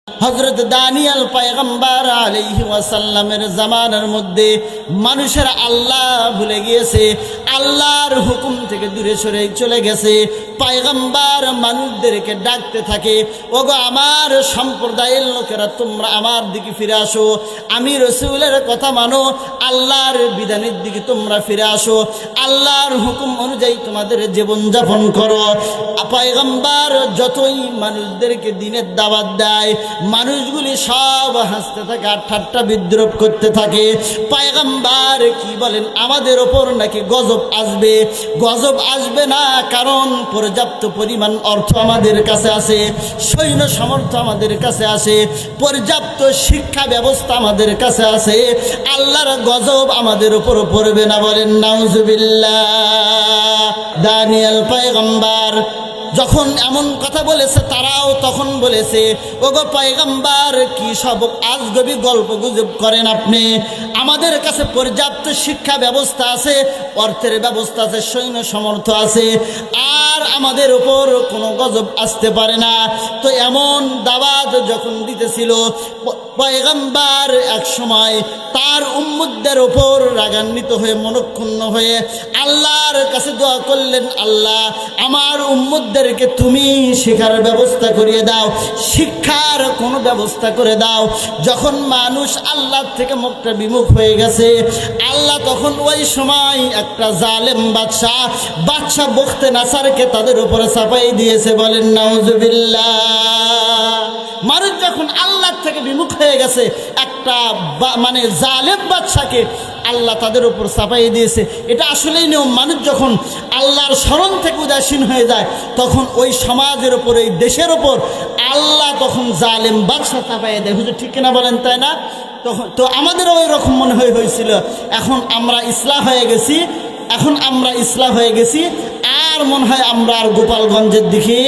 হযরত Danijel পয়গম্বর আলাইহি ওয়াসাল্লামের জামানার মধ্যে মানুষেরা আল্লাহ ভুলে গিয়েছে, আল্লাহর হুকুম থেকে দূরে সরে চলে গেছে। পয়গম্বর মানুষদেরকে ডাকতে থাকে, ওগো আমার সম্প্রদায়ের লোকেরা, তোমরা আমার দিকে ফিরে আসো, আমি রাসূলের কথা মানো, আল্লাহর বিধানের দিকে তোমরা ফিরে আসো, আল্লাহর হুকুম অনুযায়ী তোমাদের জীবনযাপন করো। পয়গম্বর যতই মানুষদেরকে দিনের দাওয়াত দেয়, মানুষগুলি সব হাসতে থাকে আর ঠাট্টা বিদ্রুপ করতে থাকে। পয়গম্বর কি বলেন, আমাদের ওপর নাকি গজব আসবে। গজব আসবে না, কারণ পর্যাপ্ত পরিমাণ অর্থ আমাদের কাছে আছে, সৈন্য সামর্থ্য আমাদের কাছে আছে, পর্যাপ্ত শিক্ষা ব্যবস্থা আমাদের কাছে আছে, আল্লাহর গজব আমাদের উপর পড়বে না। বলেন নাউজুবিল্লাহ। দানিয়েল পয়গম্বর যখন এমন কথা বলেছে, তারাও তখন বলেছে, ওগো পয়গম্বর, কি সব আজগবি গল্প গুজব করেন আপনি? আমাদের কাছে পর্যাপ্ত শিক্ষা ব্যবস্থা আছে, অর্থের ব্যবস্থা আছে, সৈন্য সামর্থ্য আছে, আর আমাদের উপর কোনো গজব আসতে পারে না। তো এমন দাওয়াত যখন দিতেছিল, পয়গম্বর এক সময় তার উম্মতদের উপর রাগান্বিত হয়ে, মনক্ষুণ্ণ হয়ে আল্লাহর কাছে দোয়া করলেন, আল্লাহ আমার উম্মতদেরকে তুমি শিক্ষার ব্যবস্থা করিয়ে দাও, শিক্ষার কোনো ব্যবস্থা করে দাও। যখন মানুষ আল্লাহ থেকে মুখটা বিমুখ হয়ে গেছে, আল্লাহ তখন ওই সময় একটা জালেম বাদশা বখতে নাসারকে তাদের উপরে চাপাই দিয়েছে। বলেন নাউজুবিল্লাহ। মানুষ যখন আল্লাহ থেকে বিমুখ হয়ে গেছে, একটা মানে জালেম বাদশাকে আল্লাহ তাদের উপর চাপাই দিয়েছে। এটা আসলেই নিয়ম। মানুষ যখন আল্লাহর স্মরণ থেকে উদাসীন হয়ে যায়, তখন ওই সমাজের উপর, এই দেশের উপর আল্লাহ তখন জালেম বাদশা চাপাই দেয়। হুজুর ঠিক কিনা বলেন, তাই না? তখন তো আমাদেরও ওই রকম মনে হয়েছিল। এখন আমরা ইসলাম হয়ে গেছি, আর মনে হয় আমরা আর গোপালগঞ্জের দিকে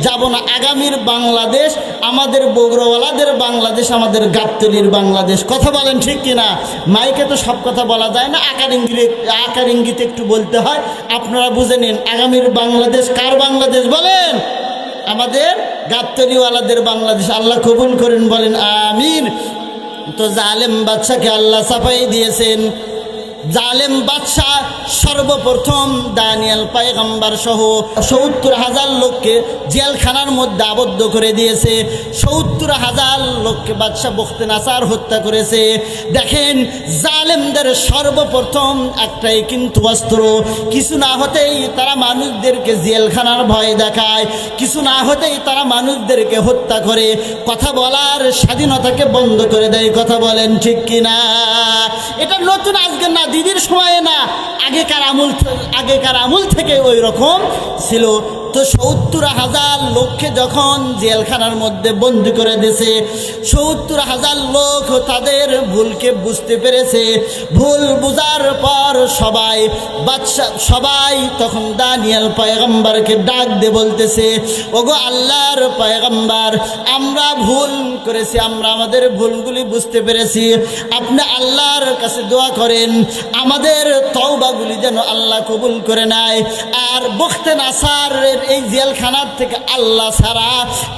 যাব না। আগামীর বাংলাদেশ আমাদের বগুড়াওয়ালাদের বাংলাদেশ, আমাদের গাবতলীর বাংলাদেশ। কথা বলেন ঠিক কিনা? মাইকে তো সব কথা বলা যায় না, আকার ইঙ্গিতে একটু বলতে হয়। আপনারা বুঝে নিন, আগামীর বাংলাদেশ কার বাংলাদেশ বলেন? আমাদের গাবতলীওয়ালাদের বাংলাদেশ। আল্লাহ কবুল করেন, বলেন আমিন। তো জালেম বাদশাকে আল্লাহ চাপাই দিয়েছেন। জালেম বাদশা সর্বপ্রথম দানিয়েল পয়গম্বর সহ ৭০,০০০ লোককে জেলখানার মধ্যে আবদ্ধ করে দিয়েছে। ৭০,০০০ লোককে বাদশা বখতে নাসার হত্যা করেছে। দেখেন, জালেমদের সর্বপ্রথম একটাই কিন্তু অস্ত্র, কিছু না হতেই তারা মানুষদেরকে জেলখানার ভয় দেখায়, কিছু না হতেই তারা মানুষদেরকে হত্যা করে, কথা বলার স্বাধীনতাকে বন্ধ করে দেয়। কথা বলেন ঠিক কিনা? এটা নতুন আজকে না, দিদির সময়ে না, আগেকার আমল থেকে ওই রকম ছিল। তো ৭০,০০০ লোককে যখন জেলখানার মধ্যে বন্দি করে দিয়েছে, ৭০,০০০ লোক তাদের ভুলকে বুঝতে পেরেছে। ভুল বুঝার পর সবাই তখন দানিয়েল পয়গম্বরকে ডাক দিয়ে বলতেছে, ওগো আল্লাহর পয়গম্বর, আমরা ভুল করেছি, আমরা আমাদের ভুলগুলি বুঝতে পেরেছি, আপনি আল্লাহর কাছে দোয়া করেন, আমাদের তওবাগুলি যেন আল্লাহ কবুল করে নেয়। আর বখতে নাসারের এই জেলখানার থেকে আল্লাহ ছাড়া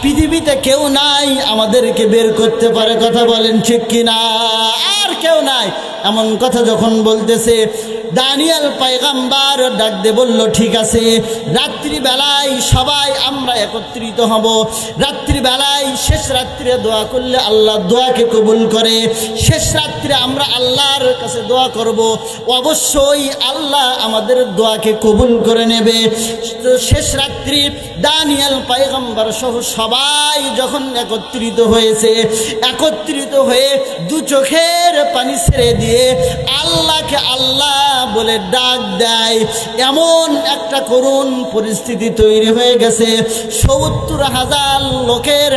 পৃথিবীতে কেউ নাই আমাদেরকে বের করতে পারে। কথা বলেন ঠিক কিনা? আর কেউ নাই। এমন কথা যখন বলতেছে, দানিয়েল পয়গম্বর ডাক দিয়ে বলল, ঠিক আছে, রাত্রিবেলায় সবাই আমরা একত্রিত হব। রাত্রিবেলায় শেষ রাত্রে দোয়া করলে আল্লাহ দোয়াকে কবুল করে। শেষ রাত্রে আমরা আল্লাহর কাছে দোয়া করব, অবশ্যই আল্লাহ আমাদের দোয়াকে কবুল করে নেবে। তো শেষ রাত্রি দানিয়েল পয়গম্বর সহ সবাই যখন একত্রিত হয়ে দু চোখের পানি ছেড়ে দিয়ে আল্লাহকে আল্লাহ বলে ডাক দেয়, এমন একটা করুণ পরিস্থিতি তৈরি হয়ে গেছে। ৭০,০০০ লোকের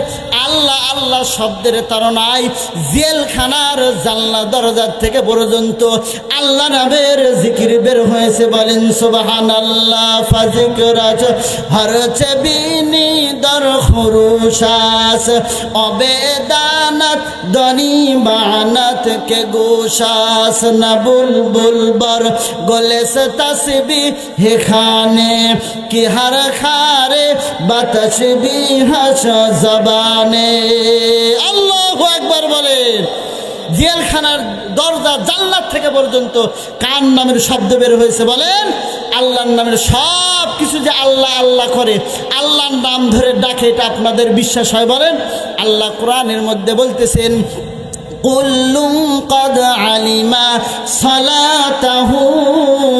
আল্লাহ আল্লাহ শব্দের তাড়নায় জেলখানার জানলা দরজার থেকে পর্যন্ত আল্লাহ নামের জিকির বের হয়েছে। বলেন সুবহানাল্লাহ। ফাজিকরাজ হরচে বিনি দর খুরুশাস অবেদানাত দনি বানাত কে গোশাস না বুলবুল বর গলে সে তসবি হে খানে কি হর খারে বতসবি হস জবানে। বলেন? জেলখানার দরজা জান্নাত থেকে পর্যন্ত কার নামের শব্দ বের হয়েছে বলেন? আল্লাহর নামের সব কিছু যে আল্লাহ আল্লাহ করে, আল্লাহর নাম ধরে ডাকে, এটা আপনাদের বিশ্বাস হয় বলেন? আল্লাহ কোরআনের মধ্যে বলতেছেন, কুল্লুম ক্বাদ আলিমা সালাতাহু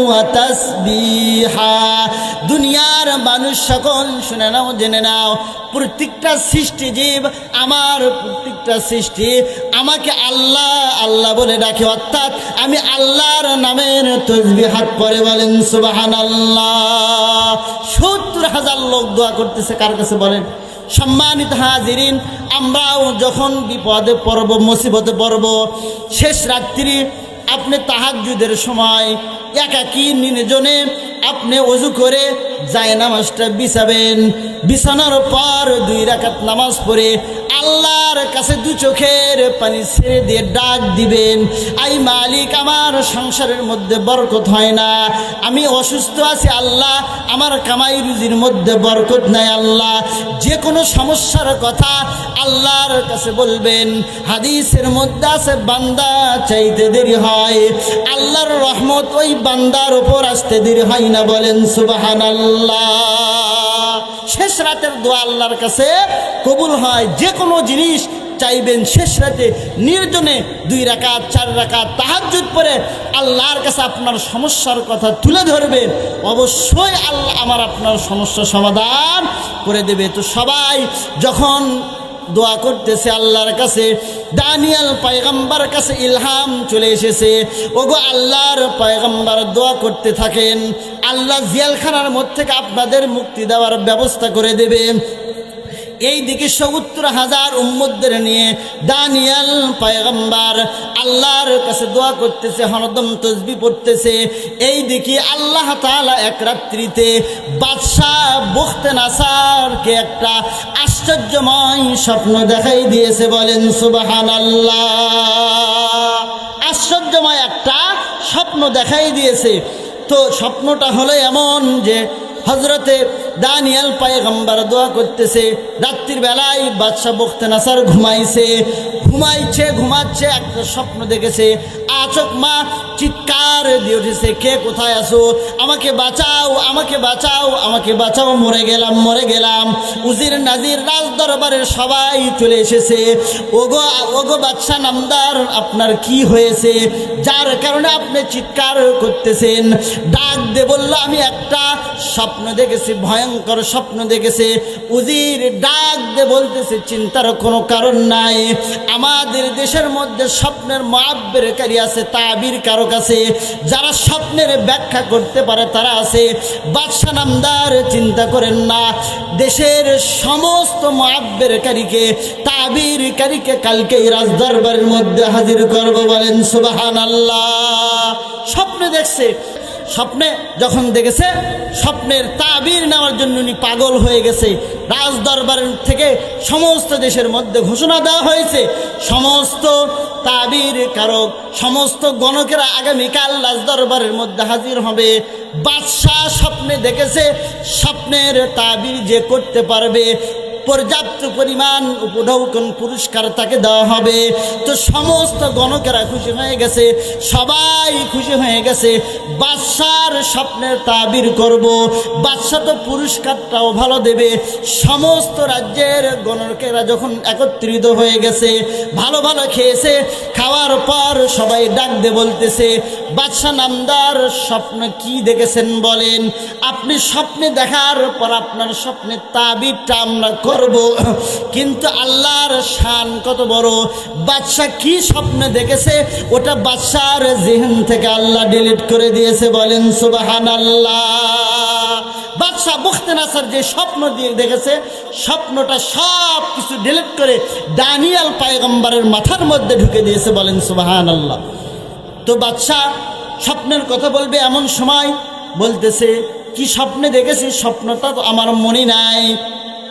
ওয়া তাসবিহা। দুনিয়ার মানুষ সকল শুনে নাও, জেনে নাও, প্রত্যেকটা সৃষ্টিজীব, আমার প্রত্যেকটা সৃষ্টি আমাকে আল্লাহ আল্লাহ বলে ডাকে, অর্থাৎ আমি আল্লাহর নামের তাসবিহাত পড়ে বলেন সুবহানাল্লাহ। ৭০,০০০ লোক দোয়া করতেছে কার কাছে বলেন? সম্মানিত হাজিরিন, আমরাও যখন বিপদে পড়ব, মুসিবতে পড়ব, শেষ রাত্রি আপনি তাহাজ্জুদের সময় একাকী নির্জনে আপনি ওযু করে জায়নামাজটা বিছাবেন, বিছানোর পর 2 রাকাত নামাজ পড়ে আল্লাহর কাছে 2 চোখের পানি ছেড়ে দিয়ে ডাক দিবেন, আই মালিক, আমার সংসারের মধ্যে বরকত হয় না, আমি অসুস্থ আছি আল্লাহ, আমার কামাই রুজির মধ্যে বরকত নাই আল্লাহ। যে কোনো সমস্যার কথা আল্লাহর কাছে বলবেন। হাদিসের মধ্যে আছে, বান্দা চাইতে দেরি হয়, আল্লাহর রহমত ওই বান্দার উপর আসতে দেরি হয় না বলেন সুবহানাল্লাহ। শেষ রাতের দোয়া আল্লাহর কাছে কবুল হয়। যে কোনো জিনিস চাইবেন শেষ রাতে নির্জনে 2 রাকাত 4 রাকাত তাহাজ্জুদ পড়ে আল্লাহর কাছে আপনার সমস্যার কথা তুলে ধরবেন, অবশ্যই আল্লাহ আমার আপনার সমস্যা সমাধান করে দেবে। তো সবাই যখন দোয়া করতেছে আল্লাহর কাছে, দানিয়েল পয়গম্বর কাছে ইলহাম চলে এসেছে, ওগো আল্লাহর পয়গম্বর দোয়া করতে থাকেন, আল্লাহ জেলখানার মধ্যে থেকে আপনাদের মুক্তি দেওয়ার ব্যবস্থা করে দেবে। এইদিকে ৭০,০০০ উম্মতদের নিয়ে দানিয়েল পয়গম্বর আল্লাহর কাছে দোয়া করতেছে, হরদম তাসবিহ পড়তেছে। এইদিকে আল্লাহ তাআলা এক রাত্রিতে বাদশাহ বুখতনেছারকে একটা আশ্চর্যময় স্বপ্ন দেখাই দিয়েছে বলেন সুবহানাল্লাহ। আশ্চর্যময় একটা স্বপ্ন দেখাই দিয়েছে। তো স্বপ্নটা হলো এমন যে হযরতে দানিয়েল পয়গম্বর দোয়া করতেছে, রাত্রির বেলায় বাদশাহ বুখতনেছার ঘুমাচ্ছে, একটা স্বপ্ন দেখেছে। আচক মা চিৎকার দিয়ে উঠেছে, কে কোথায় আছো, আমাকে বাঁচাও, আমাকে বাঁচাও, আমাকে বাঁচাও, মরে গেলাম। উজির নাজির রাজ দরবারের সবাই চলে এসেছে। ওগো বাদশাহ নামদার, আপনার কি হয়েছে যার কারণে আপনি চিৎকার করতেছেন? ডাক দে বলল, আমি একটা স্বপ্ন দেখেছি, ভয়ঙ্কর স্বপ্ন দেখেছে। উজির ডাক দে বলতেছে, চিন্তার কোনো কারণ নাই, আমাদের দেশের মধ্যে স্বপ্নের মুআব্বিরকারী আছে, তাবির কারক আছে, যারা স্বপ্নের ব্যাখ্যা করতে পারে তারা আছে। বাদশাহ নামদার, চিন্তা করেন না, দেশের সমস্ত মুআব্বিরকারীকে, তাবিরকারীকে কালকে রাজদরবারের মধ্যে হাজির করব বলেন সুবহানাল্লাহ। স্বপ্নে দেখছে, স্বপ্নে যখন দেখেছে, স্বপ্নের তাবির নেওয়ার জন্য উনি পাগল হয়ে গেছে। রাজ দরবারের থেকে সমস্ত দেশের মধ্যে ঘোষণা দেওয়া হয়েছে, সমস্ত তাবির কারক, সমস্ত গণকেরা আগামীকাল রাজ দরবারের মধ্যে হাজির হবে। বাদশাহ স্বপ্নে দেখেছে, স্বপ্নের তাবির যে করতে পারবে পর্যাপ্ত পরিমাণ উপঢৌকন পুরস্কার তাকে দেওয়া হবে। তো সমস্ত গণকেরা খুশি হয়ে গেছে, সবাই খুশি হয়ে গেছে, বাদশার স্বপ্নের তাবির করব, বাদশাহ তো পুরস্কারটাও ভালো দেবে। সমস্ত রাজ্যের গণকেরা যখন একত্রিত হয়ে গেছে, ভালো ভালো খেয়েছে, খাওয়ার পর সবাই ডাক দিয়ে বলতেছে, বাদশাহ নামদার স্বপ্ন কি দেখেছেন বলেন? আপনি স্বপ্নে দেখার পর আপনার স্বপ্নের তাবিরটা আমরা করব, কিন্তু আল্লাহর শান কত বড়, বাদশাহ কি স্বপ্নে দেখেছে ওটা বাদশার জিহন থেকে আল্লাহ ডিলিট করে দিয়েছে বলেন সুবহানাল্লাহ। বাদশাহ বুখতনেছার যে স্বপ্ন দিয়ে দেখেছে, স্বপ্নটা সব কিছু ডিলিট করে দানিয়েল পয়গম্বরের মাথার মধ্যে ঢুকে দিয়েছে বলেন সুবহানাল্লাহ। তো বাদশাহ স্বপ্নের কথা বলবে, এমন সময় বলতেছে, কি স্বপ্নে দেখেছি, স্বপ্নটা তো আমার মনে নাই,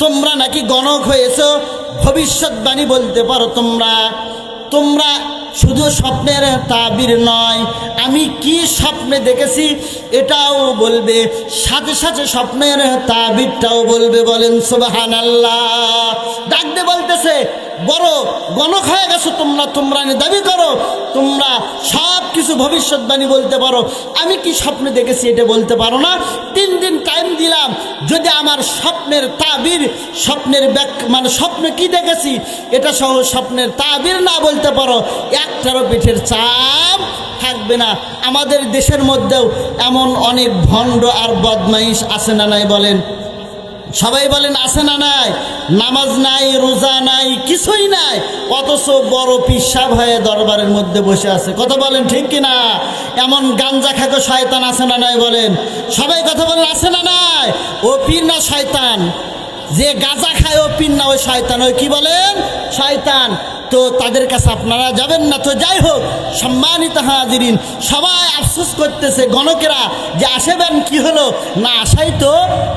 তোমরা নাকি গণক হয়েছ, ভবিষ্যৎবাণী বলতে পারো, তোমরা শুধু স্বপ্নের তাবির নয়, আমি কি স্বপ্নে দেখেছি এটাও বলবে, সাথে সাথে স্বপ্নের তাবিরটাও বলবে বলেন সুবহানাল্লাহ। ডাকতে বলতেছে, বড় গণক হয়ে গেছো তোমরা দাবি করো তোমরা সব কিছু ভবিষ্যৎবাণী বলতে পারো, আমি কি স্বপ্নে দেখেছি এটা বলতে পারো না। 3 দিন টাইম দিলাম, যদি আমার স্বপ্নের তাবির, স্বপ্নের মানে স্বপ্নে কি দেখেছি এটা সহ স্বপ্নের তাবির না বলতে পারো, একটারও পিঠের চাপ থাকবে না। আমাদের দেশের মধ্যেও এমন অনেক ভণ্ড আর বদমাইশ আছে না নাই বলেন? সবাই বলেন আছে না নাই? নামাজ নাই, রোজা নাই, কিছুই নাই, অথচ বড় পিসাব হয়ে দরবারের মধ্যে বসে আছে। কথা বলেন ঠিক কিনা? এমন গাঞ্জা খাকো শয়তান আছে না নাই বলেন? সবাই কথা বলেন আছে না নাই? ও পীর না শয়তান? যে গাঁজা খায় ও পীর না, ওই শয়তান। ওই কি বলেন? শয়তান। তো তাদের কাছে আপনারা যাবেন না। তো যাই হোক, সম্মানিত হাজিরিন, সবাই আফসোস করতেছে গণকেরা যে আসবেন, কি হলো না আসাই তো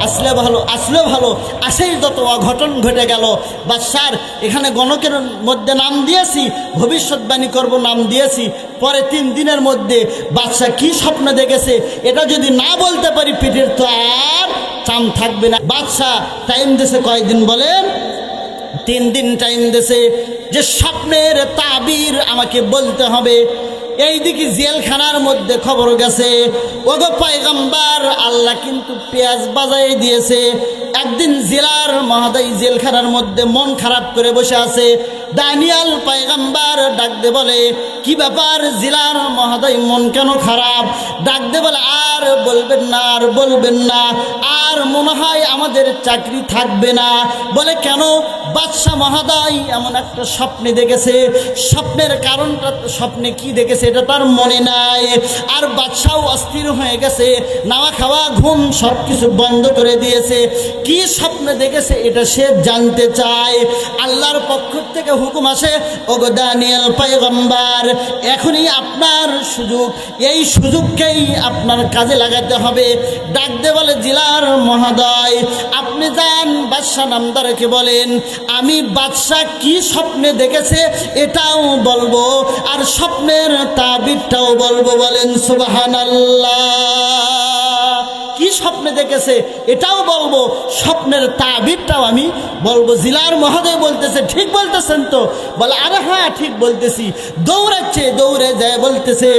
আসলে ভালো, আসলেও ভালো, আসেই যত অঘটন ঘটে গেল। বাদশার এখানে গণকের মধ্যে নাম দিয়েছি, ভবিষ্যৎবাণী করব নাম দিয়েছি, পরে 3 দিনের মধ্যে বাদশা কি স্বপ্ন দেখেছে এটা যদি না বলতে পারি পেটের তো আর চাম থাকবে না। বাদশা টাইম দিয়েছে কয়দিন বলেন? 3 দিন টাইম দিয়েছে যে স্বপ্নের তাবির আমাকে বলতে হবে। এইদিকে জেলখানার মধ্যে খবর গেছে, ওগো পয়গম্বর, আল্লাহ কিন্তু পেঁয়াজ বাজাই দিয়েছে। একদিন জেলার মহোদয় জেলখানার মধ্যে মন খারাপ করে বসে আছে। দানিয়াল পয়গম্বর ডাকতে বলে, কি ব্যাপার জেলার মহোদয়, মন কেন খারাপ? ডাকতে বলে, আর বলবেন না, আর বলবেন না, আর মনে হয় আমাদের চাকরি থাকবে না। বলে কেন? বাদশাহ মহোদয় এমন একটা স্বপ্নে দেখেছে, স্বপ্নের কারণটা, স্বপ্নে কি দেখেছে এটা তার মনে নাই। আর বাদশাহ অস্থির হয়ে গেছে, নাওয়া খাওয়া ঘুম সব কিছু বন্ধ করে দিয়েছে। কি স্বপ্নে দেখেছে এটা সে জানতে চায়। আল্লাহর পক্ষ থেকে হুকুম আসে, ওগো দানিয়েল পয়গম্বর, এখনই আপনার সুযোগ, এই সুযোগকেই আপনার কাজে লাগাতে হবে। ডাকতে বলে, জেলার মহোদয় আপনি যান বাদশাহ নামদারকে বলেন আমি বাদশাহ কি স্বপ্নে দেখেছে এটাও বলবো, আর স্বপ্নের তাবিরটাও বলবো। বলেন সুবহানাল্লাহ। কি স্বপ্নে দেখেছে এটাও বলবো, স্বপ্নের তাবিরটাও আমি বলবো। জিলার মহোদয় বলতেছে, ঠিক বলতেছেন তো? বলে, আরে হ্যাঁ ঠিক বলতেছি। দৌড়াচ্ছে, দৌড়ে যায় বলতেছে,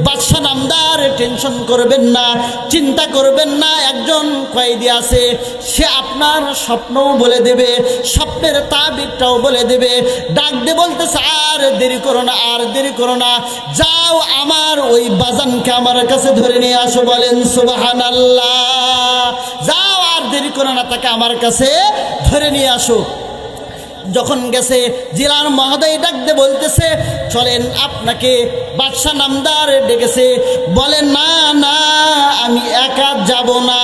বাদশাহ নামদার টেনশন করবেন না, চিন্তা করবেন না, একজন কয়েদি আছে, সে আপনার স্বপ্নও বলে দেবে, স্বপ্নের তাবিরটাও বলে দেবে। ডাক দিয়ে বলতেছে, আর দেরি করো না, আর দেরি করো না, যাও আমার ওই বাজানকে আমার কাছে ধরে নিয়ে আসো। বলেন সুবহানাল্লাহ। যাও, আর দেরি করো না, তাকে আমার কাছে ধরে নিয়ে আসো। যখন গেছে জেলার মহোদয় ডাকতে বলতেছে, চলেন আপনাকে বাদশাহ নামদার ডেকেছে। বলে, না না, আমি একা যাব না।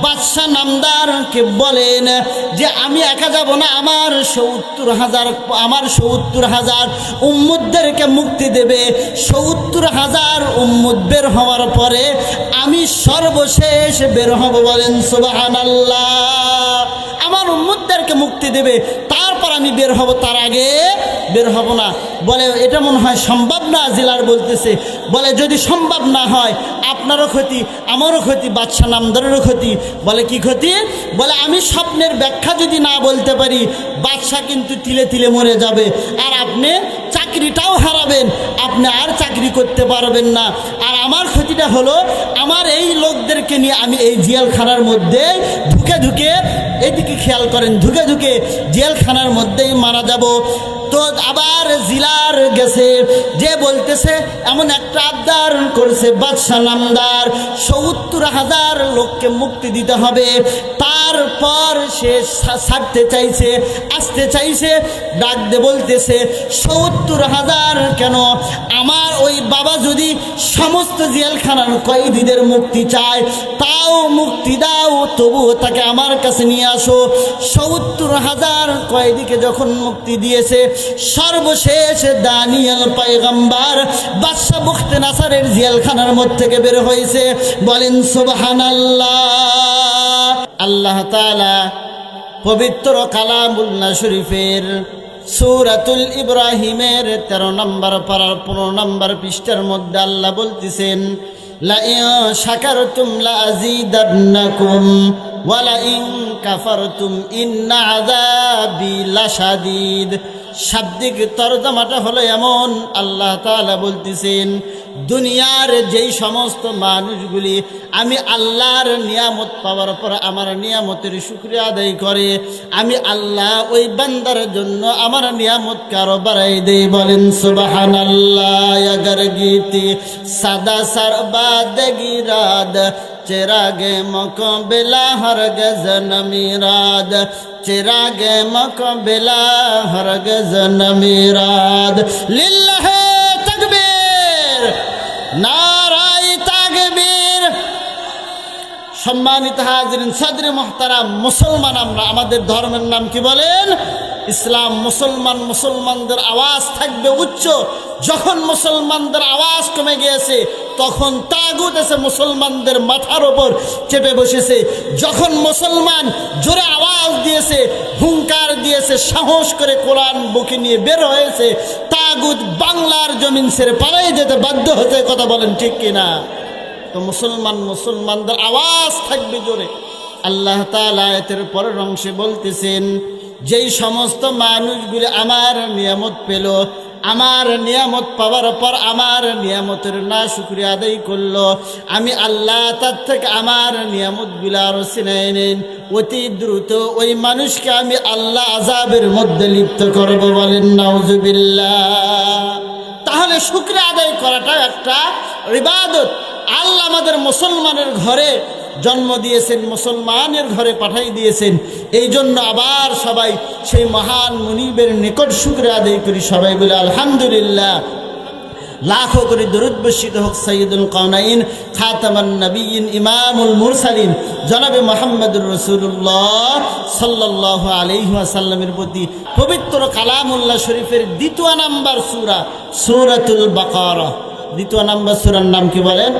বাদশাহ নামদারকে বলেন যে আমি একা যাব না, আমার 70,000 উম্মতদেরকে মুক্তি দেবে। 70,000 উম্মত বের হওয়ার পরে আমি সর্বশেষ বের হব। বলেন সুবহানাল্লাহ। আমার উম্মতদেরকে মুক্তি দেবে, তারপর আমি বের হব, তার আগে বের হব না। বলে, এটা মনে হয় সম্ভব না। জেলার বলতেছে, বলে যদি সম্ভব না হয় আপনারও ক্ষতি, আমারও ক্ষতি, বাদশাহ নামদারেরও ক্ষতি। বলে কি ক্ষতি? বলে আমি স্বপ্নের ব্যাখ্যা যদি না বলতে পারি, বাদশাহ কিন্তু তিলে তিলে মরে যাবে, আর আপনি চাকরিটাও হারাবেন, আপনি আর চাকরি করতে পারবেন না। আর আমার ক্ষতিটা হলো, আমার এই লোকদেরকে নিয়ে আমি এই জেলখানার মধ্যে ঢুকে ঢুকে, এদিকে খেয়াল করেন, ঢুকে ঢুকে জেলখানার মধ্যেই মারা যাব। তো আবার জিলার গেছে, যে বলতেছে এমন একটা আবদার করেছে বাদশাহ নামদার, 70,000 লোককে মুক্তি দিতে হবে। তারপর সে ছাড়তে চাইছে, আসতে চাইছে, ডাক দিয়ে বলতেছে, 70,000 কেন? আমার ওই বাবা যদি সমস্ত জেলখানার কয়েদিদের মুক্তি চায়, তাও মুক্তি দাও, তবুও তাকে আমার কাছে নিয়ে আসো। 70,000 কয়েদিকে যখন মুক্তি দিয়েছে, সর্বশেষ দানিয়েল পয়গম্বর বাদশাহ বুখতে নাসারের জেলখানার মধ্যে থেকে বের হয়েছে। বলেন সুবহানাল্লাহ। আল্লাহ তাআলা পবিত্র কালামুল্লাহ শরীফের সূরাতুল ইব্রাহিমের 13 নম্বর পারার 15 নম্বর পৃষ্ঠার মধ্যে আল্লাহ বলতেছেন, লা ইন শাকারতুম লা আযীদান্নাকুম ওয়া লা ইন কাফারতুম ইন্না আযাবি লাশাদীদ। শাব্দিক তরজমাটা হলো এমন, আল্লাহ তাআলা বলতেছেন দুনিয়ার যেই সমস্ত মানুষগুলি আমি আল্লাহর নিয়ামত পাওয়ার পর আমার নিয়ামতের শুকরিয়া আদায় করে, আমি আল্লাহ ওই বান্দার জন্য আমার নিয়ামত কারো বাড়াই দেই। বলেন সুবহানাল্লাহ। अगर गीती सदा सरबादगी राद चिरागे मुक़बिला हरगिज़ न मीराद, चिरागे मुक़बिला हरगिज़ न मीराद। लिल्लाहे तकबीर, नाराए ताकबीर। সম্মানিত হাজিরিন, সদরে মুহতারাম, মুসলমান আমরা, আমাদের ধর্মের নাম কি বলেন? ইসলাম। মুসলমান, মুসলমানদের আওয়াজ থাকবে উচ্চ। যখন মুসলমানদের আওয়াজ কমে গিয়েছে তখন তাগুত এসে মুসলমানদের মাথার ওপর চেপে বসেছে। যখন মুসলমান জোরে আওয়াজ দিয়েছে, হুঙ্কার দিয়েছে, সাহস করে কোরআন বুকে নিয়ে বের হয়েছে, তাগুত বাংলার জমিন ছেড়ে পালিয়ে যেতে বাধ্য হতে। কথা বলেন ঠিক কিনা? তো মুসলমানদের আওয়াজ থাকবে জোরে। আল্লাহ তাআলা আয়াতের পরের অংশে বলতেছেন যেই সমস্ত মানুষগুলি আমার নিয়ামত পেল, আমার নিয়ামত পাওয়ার পর আমার নিয়ামতের না শুকরিয়া আদায় করলো, আমি আল্লাহ তার থেকে আমার নিয়ামতগুলো আরো ছিনিয়ে নেন, অতি দ্রুত ওই মানুষকে আমি আল্লাহ আযাবের মধ্যে লিপ্ত করব। বলেন নাউযুবিল্লাহ। তাহলে শুকরিয়া আদায় করাটা একটা ইবাদত। আল্লাহ আমাদের মুসলমানের ঘরে জন্ম দিয়েছেন, মুসলমানের ঘরে পাঠাই দিয়েছেন। এই জন্য আবার সবাই সেই মহান মুনিবের নিকট শুকরিয়া আদায় করি। সবাই বলে আলহামদুলিল্লাহ। লাখো করে দরুদ বর্ষিত হোক সাইয়্যিদুল কাওনাইন, খাতামান নবিয়্যিন, ইমামুল মুরসালিন জনাবে মুহাম্মদুর রাসূলুল্লাহ সাল্লাল্লাহু আলাইহি ওয়াসাল্লামের প্রতি। পবিত্র কালামুল্লাহ শরীফের দ্বিতীয় নাম্বার সূরা সূরাতুল বাকারা। দ্বিতীয় নাম্বার সূরার নাম কি বলেন?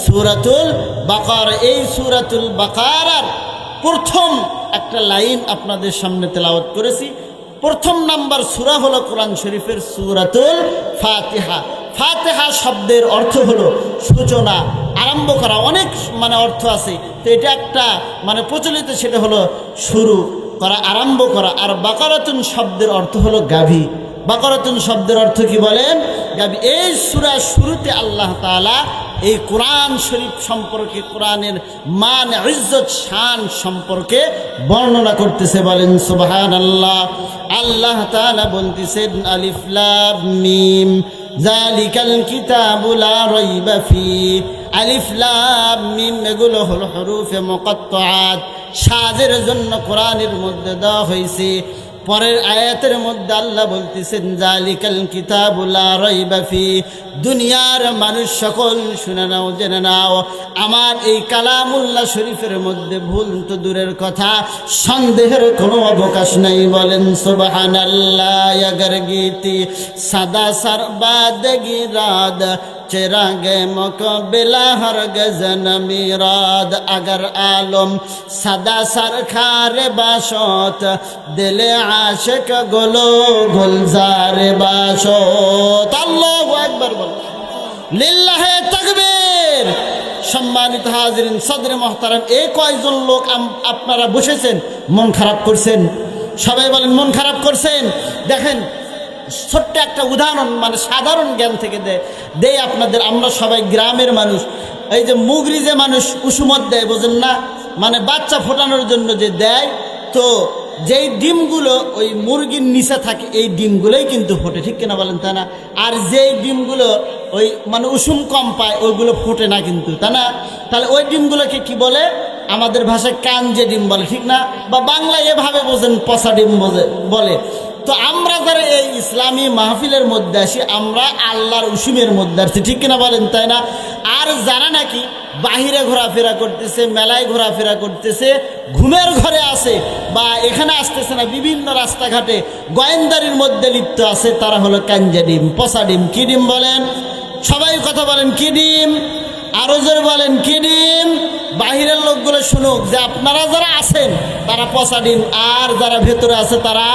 সূরাতুল বাকারা। এই সূরাতুল বাকারার প্রথম একটা লাইন আপনাদের সামনে তেলাওয়াত করেছি। প্রথম নাম্বার সূরা হলো কোরআন শরীফের সূরাতুল ফাতিহা। ফাতিহা শব্দের অর্থ হলো সূচনা, আরম্ভ করা। অনেক অর্থ আছে, তো এটা একটা প্রচলিত, সেটা হলো শুরু করা, আরম্ভ করা। আর বাকারাতুন শব্দের অর্থ হলো গাভী। বাকারাতুন শব্দের অর্থ কি বলেন? গাভী। এই সূরা শুরুতে আল্লাহ তাআলা এই কোরআন শরীফ সম্পর্কে, কোরআনের মান, ইজ্জত, শান সম্পর্কে বর্ণনা করতেছে। বলেন সুবহানাল্লাহ। আল্লাহ তাআলা বলতেছেন আলিফ লাম মিম যালিকাল কিতাবু লা রাইবা ফি। আলিফ লাম মিম এগুলো হলো হরুফে মুকাত্তাআত, সাজের জন্য কোরআনের মধ্যে দেওয়া হয়েছে। পরের আয়াতের মধ্যে আল্লাহ বলতেছেন যালিকাল কিতাবু লা রাইবা ফি। দুনিয়ার মানুষ সকল শুনে নাও, জেনে নাও, আমার এই কালামুল্লাহ শরীফের মধ্যে ভুল তো দূরের কথা, সন্দেহের কোনো অবকাশ নেই। বলেন সুবহানাল্লাহ। अगर गीती सदा सरबादगी राद चिरागे मुक़बिला हरगिज़ न मीराद। अगर आलम सदा सरखार बाशत दिले आशिक गुलो गुलजार बाशत। আল্লাহু আকবার। বল লিল্লাহে তাকবীর। সম্মানিত হাজিরিন, সদরে মুহতারাম, এই কয়জন লোক আপনারা বসেছেন মন খারাপ করছেন? সবাই বলেন মন খারাপ করছেন। দেখেন, ছোট্ট একটা উদাহরণ, সাধারণ জ্ঞান থেকে দেয় আপনাদের। আমরা সবাই গ্রামের মানুষ। এই যে মুগরি যে মানুষ উসুমত দেয়, বোঝেন না, বাচ্চা ফোটানোর জন্য যে দেয়, তো যেই ডিমগুলো ওই মুরগির নিচে থাকে এই ডিমগুলোই কিন্তু ফোটে, ঠিক কিনা বলেন? তাই না? আর যেই ডিমগুলো ওই উষুম কম পায় ওইগুলো ফোটে না কিন্তু, তাই না? তাহলে ওই ডিমগুলোকে কি বলে? আমাদের ভাষায় কাঞ্জে ডিম বলে, ঠিক না? বা বাংলায় এভাবে বোঝেন পচা ডিম বলে। তো আমরা যারা এই ইসলামী মাহফিলের মধ্যে আসি, আমরা আল্লাহর উসুমের মধ্যে আসছি, ঠিক কিনা বলেন? তাই না? আর যারা নাকি বাহিরে ঘোরাফেরা করতেছে, মেলায় ঘোরাফেরা করতেছে, ঘুমের ঘরে আছে বা এখানে আসতেছে না, বিভিন্ন রাস্তাঘাটে গোয়েন্দারির মধ্যে লিপ্ত আছে, তারা হলো কাঞ্জা ডিম, পচা ডিম। কি ডিম বলেন? সবাই কথা বলেন, কি ডিম? আরো জোরে বলেন কি ডিম? বাহিরের লোকগুলো শুনুক যে আপনারা যারা আছেন তারা পচা ডিম, আর যারা ভেতরে আছে তারা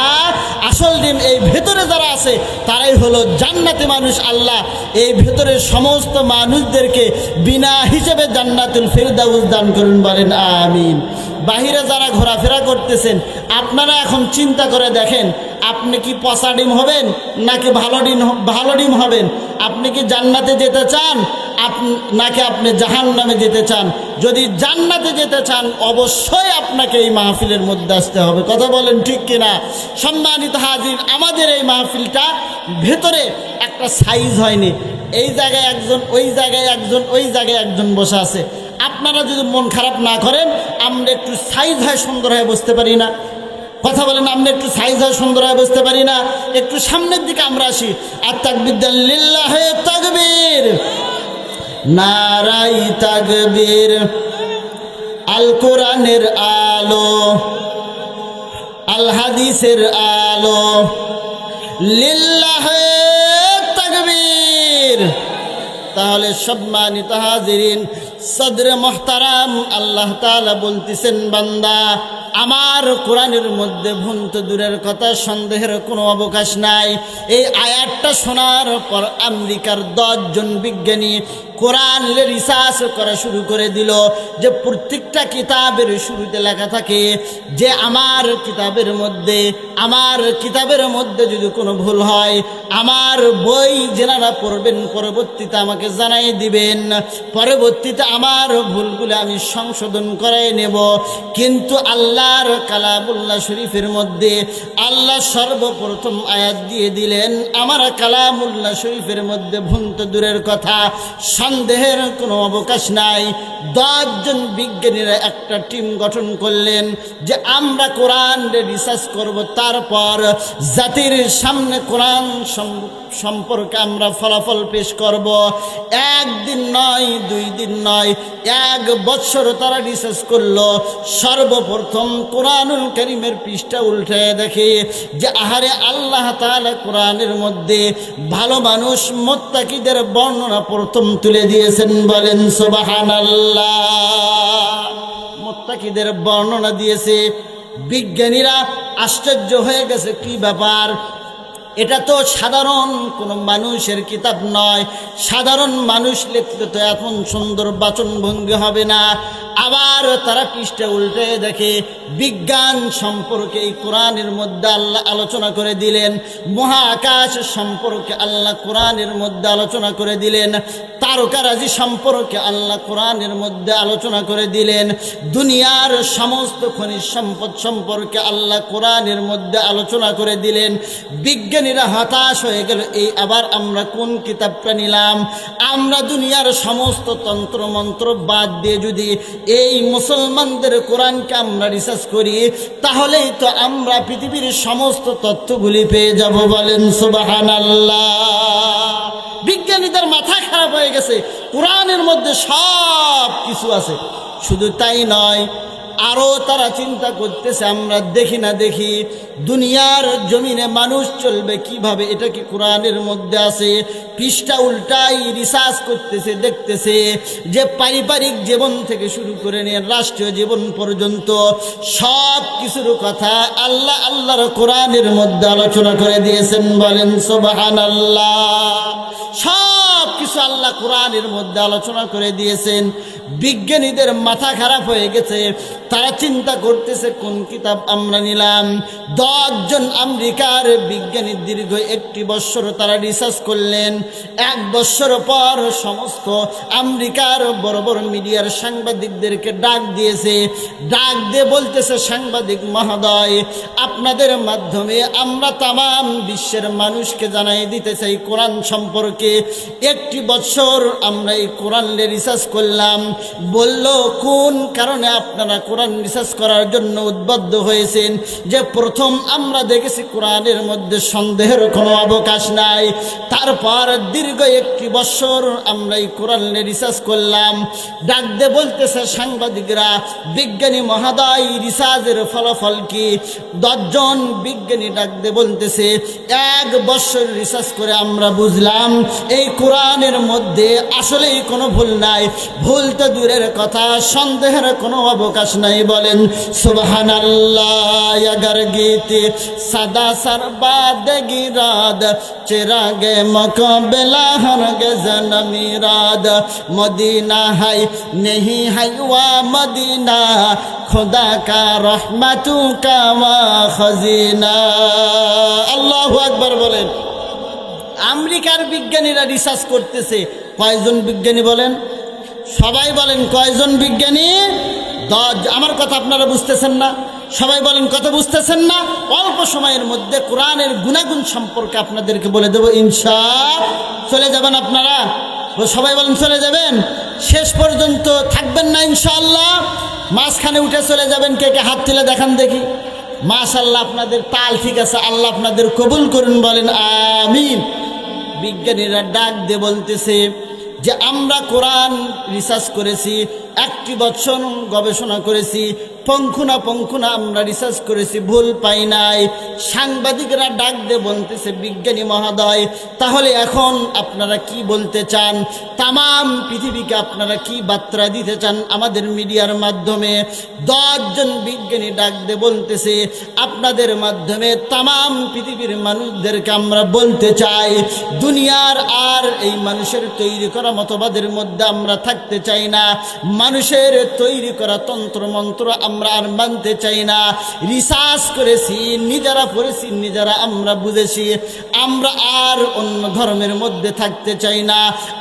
আসল ডিম। এই ভেতরে যারা আছে তারাই হলো জান্নাতি মানুষ। আল্লাহ এই ভেতরের সমস্ত মানুষদেরকে বিনা হিসেবে জান্নাতুল ফিরদাউস দান করুন, বলেন আমিন। বাহিরে যারা ঘোরাফেরা করতেছেন আপনারা এখন চিন্তা করে দেখেন, আপনি কি পচা ডিম হবেন নাকি ভালো ডিম হবেন? আপনি কি জান্নাতে যেতে চান নাকি আপনি জাহান্নামে যেতে চান? যদি জান্নাতে যেতে চান অবশ্যই আপনাকে এই মাহফিলের মধ্যে আসতে হবে। কথা বলেন ঠিক কিনা? সম্মানিত হাজির, আমাদের এই মাহফিলটা ভেতরে একটা সাইজ হয়নি। এই জায়গায় একজন, ওই জায়গায় একজন, ওই জায়গায় একজন বসে আছে। আপনারা যদি মন খারাপ না করেন, আমরা একটু সাইজ হয় সুন্দর হয়ে বসতে পারি না? কথা বলেন, আমরা একটু সাইজ হয় সুন্দর হয়ে বসতে পারি না? একটু সামনের দিকে আমরা আসি। আর তাকবীর লিল্লাহে তাকবীর, নারাই তাকবীর। আল কোরআনের আলো, আল হাদিসের আলো, লিল্লাহে তাকবীর। তাহলে সম্মানিত হাজিরিন, সদরে মুহতারাম, আল্লাহ তাআলা বলতেছেন, বান্দা আমার কোরআনের মধ্যে ভুল তো দূরের কথা, সন্দেহের কোনো অবকাশ নাই। এই আয়াতটা শোনার পর আমেরিকার 10 জন বিজ্ঞানী কোরআন রিসার্চ করা শুরু করে দিল যে প্রত্যেকটা কিতাবের শুরুতে লেখা থাকে যে আমার কিতাবের মধ্যে যদি কোনো ভুল হয়, আমার বই যেনারা পড়বেন পরবর্তীতে আমাকে জানাই দিবেন, পরবর্তীতে আমার ভুলগুলো আমি সংশোধন করে নেব। কিন্তু আল্লাহর কালামুল্লাহ শরীফের মধ্যে আল্লাহ সর্বপ্রথম আয়াত দিয়ে দিলেন, আমার কালামুল্লাহ শরীফের মধ্যে ভুল তো দূরের কথা, সন্দেহের কোনো অবকাশ নাই। 10 জন বিজ্ঞানীরা একটা টিম গঠন করলেন যে আমরা কোরআন রিসার্চ করব, তারপর জাতির সামনে কোরআন সম্পর্কে আমরা ফলাফল পেশ করব। 1 দিন নয়, 2 দিন নয়, 1 বছর তারা রিসার্চ করলো। সর্বপ্রথম কোরআনুল কারীমের পৃষ্ঠা উল্টে দেখে যে আহারে আল্লাহ তাআলা কোরআনের মধ্যে ভালো মানুষ মুত্তাকিদের বর্ণনা প্রথম তুলে দিয়েছেন, বলেন সুবহানাল্লাহ। মুত্তাকিদের বর্ণনা দিয়েছে। বিজ্ঞানীরা আশ্চর্য হয়ে গেছে, কি ব্যাপার? এটা তো সাধারণ কোনো মানুষের কিতাব নয়, সাধারণ মানুষ লিখতে তো এমন সুন্দর বাচনভঙ্গি হবে না। আবার তারা পৃষ্ঠা উল্টে দেখে বিজ্ঞান সম্পর্কে এই কোরআনের মধ্যে আল্লাহ আলোচনা করে দিলেন, মহাকাশ সম্পর্কে আল্লাহ কোরআনের মধ্যে আলোচনা করে দিলেন, তারকারাজি সম্পর্কে আল্লাহ কোরআনের মধ্যে আলোচনা করে দিলেন, দুনিয়ার সমস্ত খনিজ সম্পদ সম্পর্কে আল্লাহ কোরআনের মধ্যে আলোচনা করে দিলেন। বিজ্ঞানীরা হতাশ হয়ে গেল, এই আবার আমরা কোন কিতাবটা নিলাম? আমরা দুনিয়ার সমস্ত তন্ত্র মন্ত্র বাদ দিয়ে যদি এই মুসলমানদের কোরআনকে আমরা রিসার্চ করি, তাহলেই তো আমরা পৃথিবীর সমস্ত তথ্যগুলি পেয়ে যাব, বলেন সুবহানাল্লাহ। বিজ্ঞানীদের মাথা খারাপ হয়ে গেছে, কোরআনের মধ্যে সব কিছু আছে। শুধু তাই নয়, আরো তারা চিন্তা করতেছে আমরা দেখি না দেখি দুনিয়ার জমিনে মানুষ চলবে কিভাবে, এটা কি কোরআনের মধ্যে আছে? পৃষ্ঠা উল্টাই রিসার্চ করতেছে, দেখতেছে যে পারিবারিক জীবন থেকে শুরু করে নিয়ে রাষ্ট্রীয় জীবন পর্যন্ত সব কিছুর কথা আল্লাহর কোরআনের মধ্যে আলোচনা করে দিয়েছেন, বলেন সুবহানাল্লাহ। সব কিছু আল্লাহ কোরআনের মধ্যে আলোচনা করে দিয়েছেন। বিজ্ঞানীদের মাথা খারাপ হয়ে গেছে, তারা চিন্তা করতেছে কোন কিতাব আমরা নিলাম। 10 জন আমেরিকার বিজ্ঞানী দীর্ঘ 1 বছর তারা রিসার্চ করলেন। 1 বছর পর সমস্ত আমেরিকার বড় বড় মিডিয়ার সাংবাদিকদেরকে ডাক দিয়েছে, ডাক দিয়ে বলতেছে, সাংবাদিক মহোদয়, আপনাদের মাধ্যমে আমরা তাম বিশ্বের মানুষকে জানাই দিতে চাই কোরআন সম্পর্কে। 1 বছর আমরা এই কোরআন রিসার্চ করলাম, বলল কোন কারণে আপনারা কোরআন রিসার্চ করার জন্য উদ্বুদ্ধ হয়েছেন? যে প্রথম আমরা দেখেছি কোরআনের মধ্যে সন্দেহের কোনো অবকাশ নাই। তারপর দীর্ঘ 1 বছর আমরা এই কোরআন রিসার্চ করলাম। ডাক দিয়ে বলতেছে সাংবাদিকরা, বিজ্ঞানী মহোদয় রিসার্চের ফলাফল কি? 10 জন বিজ্ঞানী ডাক দিয়ে বলতেছে 1 বছর রিসার্চ করে আমরা বুঝলাম এই কোরআনের মধ্যে আসলেই কোনো ভুল নাই। ভুল তো দূরের কথা, সন্দেহের কোনো অবকাশ নাই। বলেন সুবহানাল্লাহ। अगर गीते सदा सरबाद गिराद चिरागे मुक़ाबिला हरगिज़ न मिराद मदीना है नहीं है वा मदीना खुदा का रहमतों का वा खजीना। अल्लाहु अकबर। बोलें আমেরিকার বিজ্ঞানীরা রিসার্চ করতেছে। কয়জন বিজ্ঞানী বলেন? সবাই বলেন কয়জন বিজ্ঞানী? 10। আমার কথা আপনারা বুঝতেছেন না? সবাই বলেন কথা বুঝতেছেন না? অল্প সময়ের মধ্যে কোরআনের গুণাগুণ সম্পর্কে আপনাদেরকে বলে দেব ইনশাআল্লাহ। চলে যাবেন আপনারা? সবাই বলেন চলে যাবেন? শেষ পর্যন্ত থাকবেন না ইনশাআল্লাহ? মাঝখানে উঠে চলে যাবেন? কে কে হাত তুলে দেখান দেখি। মাশাআল্লাহ, আপনাদের তাল ঠিক আছে। আল্লাহ আপনাদের কবুল করুন। বলেন আমিন। বিজ্ঞানীরা ডাক দিয়ে বলতেছে যে আমরা কোরআন রিসার্চ করেছি, 1 বছর গবেষণা করেছি, পঙ্খুনা আমরা রিসার্চ করেছি, ভুল পাই নাই। সাংবাদিকরা ডাক দিয়ে বলতেছে বিজ্ঞানী মহোদয় তাহলে এখন আপনারা কি বলতে চান? তামাম পৃথিবীকে আপনারা কি বার্তা দিতে চান আমাদের মিডিয়ার মাধ্যমে? 10 জন বিজ্ঞানী ডাক দিয়ে বলতেছে আপনাদের মাধ্যমে তামাম পৃথিবীর মানুষদেরকে আমরা বলতে চাই দুনিয়ার আর এই মানুষের তৈরি করা মতবাদের মধ্যে আমরা থাকতে চাই না। মানুষের তৈরি করা তন্ত্র মন্ত্র আমরা আর মানতে চাই না। রিসার্চ করেছি, নিজেরা পড়েছি, নিজেরা আমরা বুঝেছি। আমরা আর অন্য ধর্মের মধ্যে থাকতে চাই না।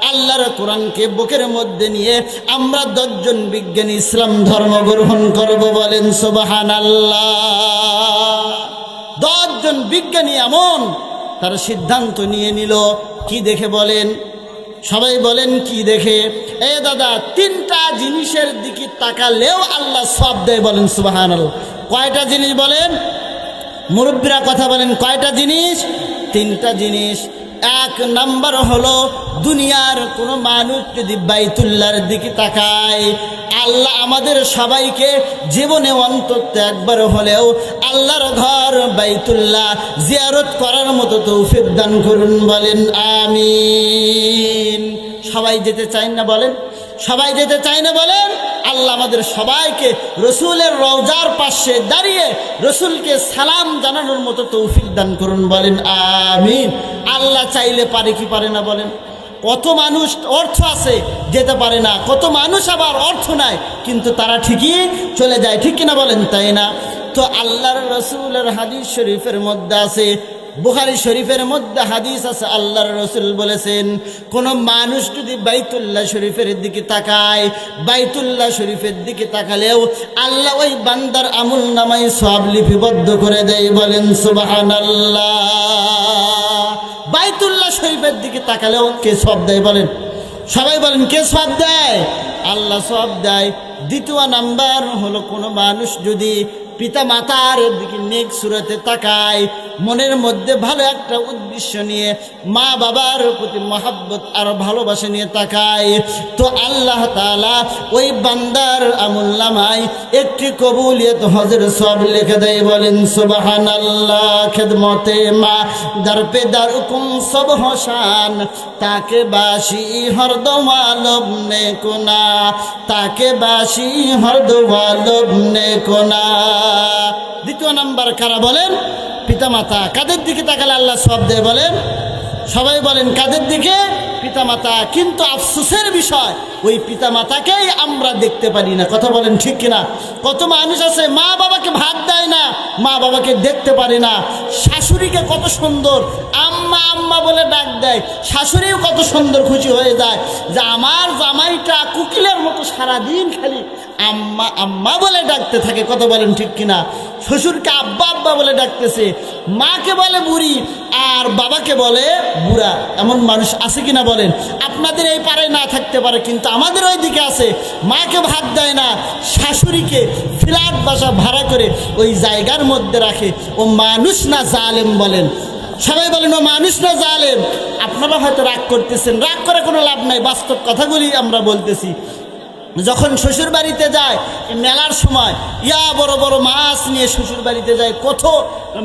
আল্লাহর কোরআনকে বুকের মধ্যে নিয়ে আমরা 10 জন বিজ্ঞানী ইসলাম ধর্ম গ্রহণ করব। বলেন সুবহানাল্লাহ। 10 জন বিজ্ঞানী এমন তারা সিদ্ধান্ত নিয়ে নিল। কি দেখে বলেন? সবাই বলেন কি দেখে? এ দাদা, 3টা জিনিসের দিকে তাকালেও আল্লাহ সব দেয়। বলেন সুবহানাল্লাহ। কয়টা জিনিস বলেন? মুরব্বীরা কথা বলেন, কয়টা জিনিস? 3টা জিনিস। 1 নাম্বার হলো দুনিয়ার কোনো মানুষ যদি বাইতুল্লাহর দিকে তাকায়, আল্লাহ আমাদের সবাইকে জীবনে অন্তত একবার হলেও আল্লাহর ঘর বাইতুল্লাহ জিয়ারত করার মতো তৌফিক দান করুন। বলেন আমিন। সবাই যেতে চায় না? বলেন সবাই যেতে চায় না? বলেন আল্লাহ আমাদের সবাইকে রসুলের রওজার পাশে দাঁড়িয়ে রসুলকে সালাম জানানোর মতো তৌফিক দান করুন। বলেন আমিন। আল্লাহ চাইলে পারে কি পারে না? বলেন কত মানুষ অর্থ আছে যেতে পারে না, কত মানুষ আবার অর্থ নাই কিন্তু তারা ঠিকই চলে যায়, ঠিক কিনা বলেন? তাই না? তো আল্লাহর রসুলের হাদিস শরীফের মধ্যে আছে, বুখারী শরীফের মধ্যে হাদিস আছে, আল্লাহর রসুল বলেছেন কোন মানুষ যদি বাইতুল্লাহ শরীফের দিকে তাকায়, বাইতুল্লাহ শরীফের দিকে তাকালেও আল্লাহ ওই বান্দার আমল নামায় সওয়াব লিপিবদ্ধ করে দেয়। বলেন সুবহানাল্লাহ। বাইতুল্লাহ শরীফের দিকে তাকালেও কে সওয়াব দেয়? বলেন সবাই বলেন কে সওয়াব দেয়? আল্লাহ সওয়াব দেয়। 2 নাম্বার হলো কোনো মানুষ যদি পিতা মাতার দিকে নেক সুরতে তাকায়, মনের মধ্যে ভালো একটা উদ্দেশ্য নিয়ে মা বাবার প্রতি মহব্বত আর ভালোবাসা নিয়ে তাকায়, তো আল্লাহ তাআলা ওই বান্দার আমলনামায় একটি কবুলিয়ত হজের সওয়াব লিখে দেয়। বলেন সুবহানাল্লাহ। খিদমতে মা দর পে দর কুম সব হোশান তাকে বাসি হর দোয়ালব নে কোনা, তাকে বাসি হর দোয়ালব নে কোনা। 2 নাম্বার কারা? বলেন পিতামাতা। কাদের দিকে তাকালে আল্লাহ সওয়াব দেয়? বলেন সবাই বলেন কাদের দিকে? পিতামাতা। কিন্তু আফসোসের বিষয় ওই পিতামাতাকেই আমরা দেখতে পারি না। কথা বলেন ঠিক কিনা? কত মানুষ আছে মা বাবাকে ভাত দেয় না, মা বাবাকে দেখতে পারে না। শাশুড়িকে কত সুন্দর আম্মা আম্মা বলে ডাক দেয়, শাশুড়িও কত সুন্দর খুশি হয়ে যায় যে আমার জামাইটা কুকিলের মতো সারাদিন খালি আম্মা আম্মা বলে ডাকতে থাকে। কথা বলেন ঠিক কিনা? শ্বশুরকে আব্বা আব্বা বলে ডাকতেছে, মাকে বলে বুড়ি আর বাবাকে বলে বুড়া। এমন মানুষ আছে কিনা বলেন? আপনাদের এই পাড়ায় না থাকতে পারে, কিন্তু আমাদের ওই দিকে আছে। মাকে ভাত দেয় না, শাশুড়িকে ফ্ল্যাট বাসা ভাড়া করে ওই জায়গার মধ্যে রাখে। ও মানুষ না জালেম বলেন? সবাই বলেন ও মানুষ না জালেম? আপনারা হয়তো রাগ করতেছেন, রাগ করে কোনো লাভ নাই, বাস্তব কথাগুলি আমরা বলতেছি। যখন শ্বশুর বাড়িতে যায় মেলার সময় বড় বড় মাছ নিয়ে শ্বশুর বাড়িতে যায়, কত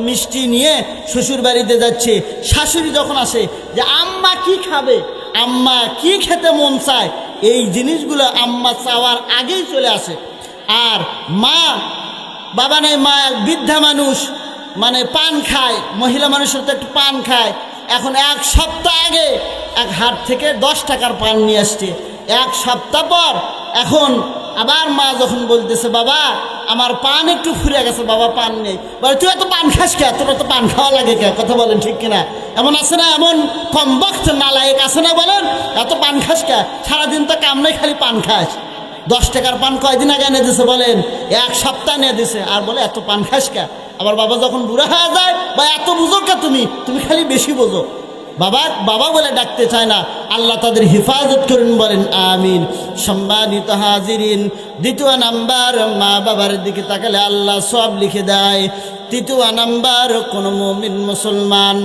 মিষ্টি নিয়ে শ্বশুর বাড়িতে যাচ্ছে। শাশুড়ি যখন আসে যে আম্মা কি খাবে, আম্মা কি খেতে মন চায়, এই জিনিসগুলো আম্মা চাওয়ার আগেই চলে আসে। আর মা বাবা নেই, মা বৃদ্ধা মানুষ, মানে পান খায়, মহিলা মানুষের তো একটু পান খায়। এখন এক সপ্তাহ আগে এক হাট থেকে 10 টাকার পান নিয়ে আসছে। এক সপ্তাহ পর এখন আবার মা যখন বলতেছে বাবা আমার পান একটু ফুরে গেছে, বাবা পান নেই, বলে তুই এত পান খাস কে, তোর তো পান খাওয়া লাগে কে? কথা বলেন ঠিক কিনা? এমন আছে না, এমন কম বক্ত নালায়েক আছে না বলেন? এত পান খাস কে? সারাদিন তো কাম নেই, খালি পান খাস। 10 টাকার পান কয়দিন আগে এনে দিছে বলেন? এক সপ্তাহ নিয়ে দিছে, আর বলে এত পান খাস কে? আবার বাবা যখন বুড়া হয়ে যায়, বা এত বুঝো কে তুমি, তুমি খালি বেশি বোঝো। বাবা বাবা বলে ডাকতে চায় না। আল্লাহ তাদের হেফাজত করুন, বলেন আমিন। সম্মানিত হাজিরিন, দ্বিতীয় নাম্বার, মা বাবার দিকে তাকালে আল্লাহ সব লিখে দেয়। তৃতীয় নাম্বার, কোন মুমিন মুসলমান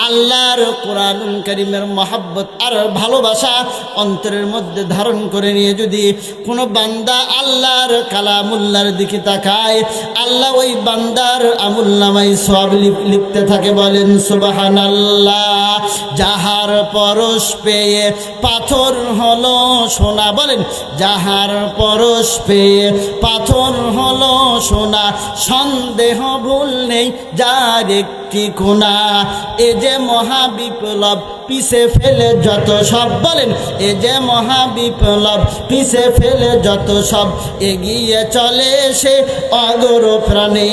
আল্লাহর কোরআনুল কারীমের মহব্বত আর ভালোবাসা অন্তরের মধ্যে ধারণ করে নিয়ে যদি কোনো বান্দা আল্লাহর কালামুল্লাহর দিকে তাকায়, আল্লাহ ওই বান্দার আমুলনামায় সওয়াব লিখতে থাকে, বলেন সুবহানাল্লাহ। যাহার পরশ পেয়ে পাথর হলো সোনা, বলেন যাহার পরশ পেয়ে পাথর হলো সোনা, সন্দেহ ভুল নেই যার একটি কোনা, এ যে মহাবিপ্লব পিছে ফেলে যত সব, বলেন এ যে মহাবিপ্লব পিছে ফেলে যত সব, এগিয়ে চলে সে অগর প্রাণে।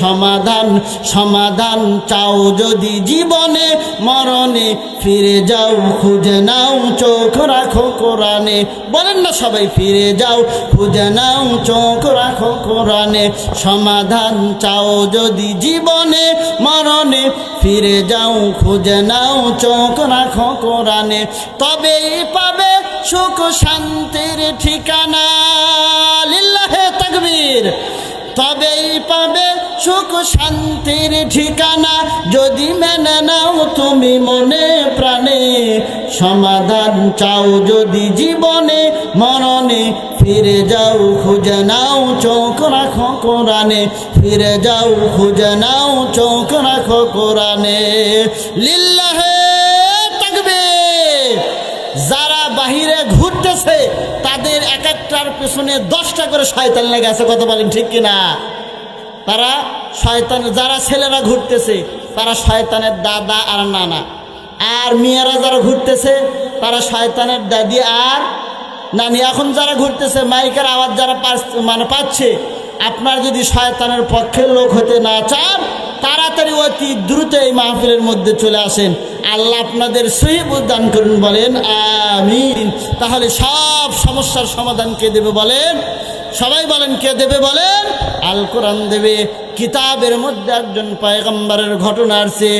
সমাধান সমাধান চাও যদি জীবনে মরণে, ফিরে যাও খুঁজে নাও চোখ রাখো কোরআনে, বলেন না সবাই ফিরে যাও খুঁজে নাও চোখ রাখো কোরআনে। সমাধান চাও যদি জীবনে মরণে, ফিরে যাও খুঁজে নাও চোখ রাখো কোরআনে, তবেই পাবে সুখ শান্তির ঠিকানা। লিল্লাহে তাকবীর। তবেই পাবে সুখ শান্তির ঠিকানা, যদি মেনে নাও তুমি মনে প্রাণে। সমাধান চাও যদি জীবনে মরণে, ফিরে যাও খুঁজে নাও চোখ রাখো কোরআনে, ফিরে যাও খুঁজে নাও চোখ রাখো কোরআনে। লিল্লাহে তাকবীর। যারা বাহিরে ঘুরতেছে তাদের এক একটার পেছনে 10টা করে শয়তান লেগে আছে, কথা বলেন ঠিক কিনা? তারা শয়তান, যারা ছেলেরা ঘুরতেছে তারা শয়তানের দাদা আর নানা, আর মেয়েরা যারা ঘুরতেছে তারা শয়তানের দাদি আর নানি। এখন যারা ঘুরতেছে মাইকের আওয়াজ যারা পাচ্ছে, আপনার যদি শয়তানের পক্ষের লোক হতে না চান, তাড়াতাড়ি অতি দ্রুত এই মাহফিলের মধ্যে চলে আসেন। আল্লাহ আপনাদের সহিহ দান করুন, বলেন আমিন। তাহলে সব সমস্যার সমাধান কে দেবে বলেন? সবাই বলেন কে দেবে বলেন? আল কোরআন দেবে। কিতাবের মধ্যে একজন পয়গম্বরের ঘটনা আছে,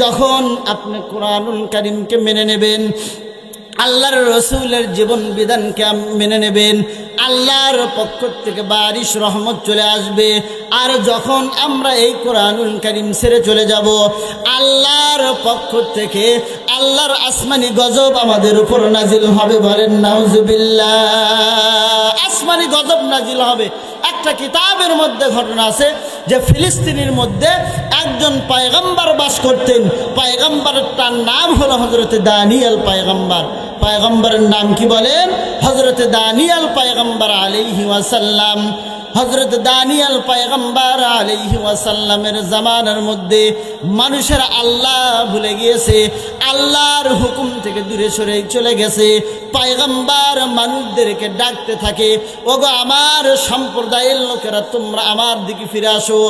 যখন আপনি কোরআনুল কারীমকে মেনে নেবেন, আল্লাহর রসুলের জীবন বিধানকে মেনে নেবেন, আল্লাহর পক্ষ থেকে বারিশ রহমত চলে আসবে। আর যখন আমরা এই কোরআনুল কারীম ছেড়ে চলে যাব, আল্লাহর পক্ষ থেকে আল্লাহর আসমানি গজব আমাদের উপর নাজিল হবে, বলেন নাউজুবিল্লাহ। আসমানি গজব নাজিল হবে। একটা কিতাবের মধ্যে ঘটনা আছে যে ফিলিস্তিনের মধ্যে একজন পয়গম্বর বাস করতেন। পয়গম্বরটার নাম হলো হযরতে দানিয়েল পয়গম্বর। পয়গম্বরের নাম কি বলেন? হযরতে দানিয়েল পয়গম্বর আলাইহি ওয়াসাল্লাম। হযরত দানিয়েল পয়গম্বর আলাইহি ওয়াসাল্লামের জামানার মধ্যে মানুষের আল্লাহ ভুলে গিয়েছে, আল্লাহর হুকুম থেকে দূরে সরে চলে গেছে। পয়গম্বর মানুষদেরকে ডাকতে থাকে, ওগো আমার সম্প্রদায়ের লোকেরা, তোমরা আমার দিকে ফিরে আসো,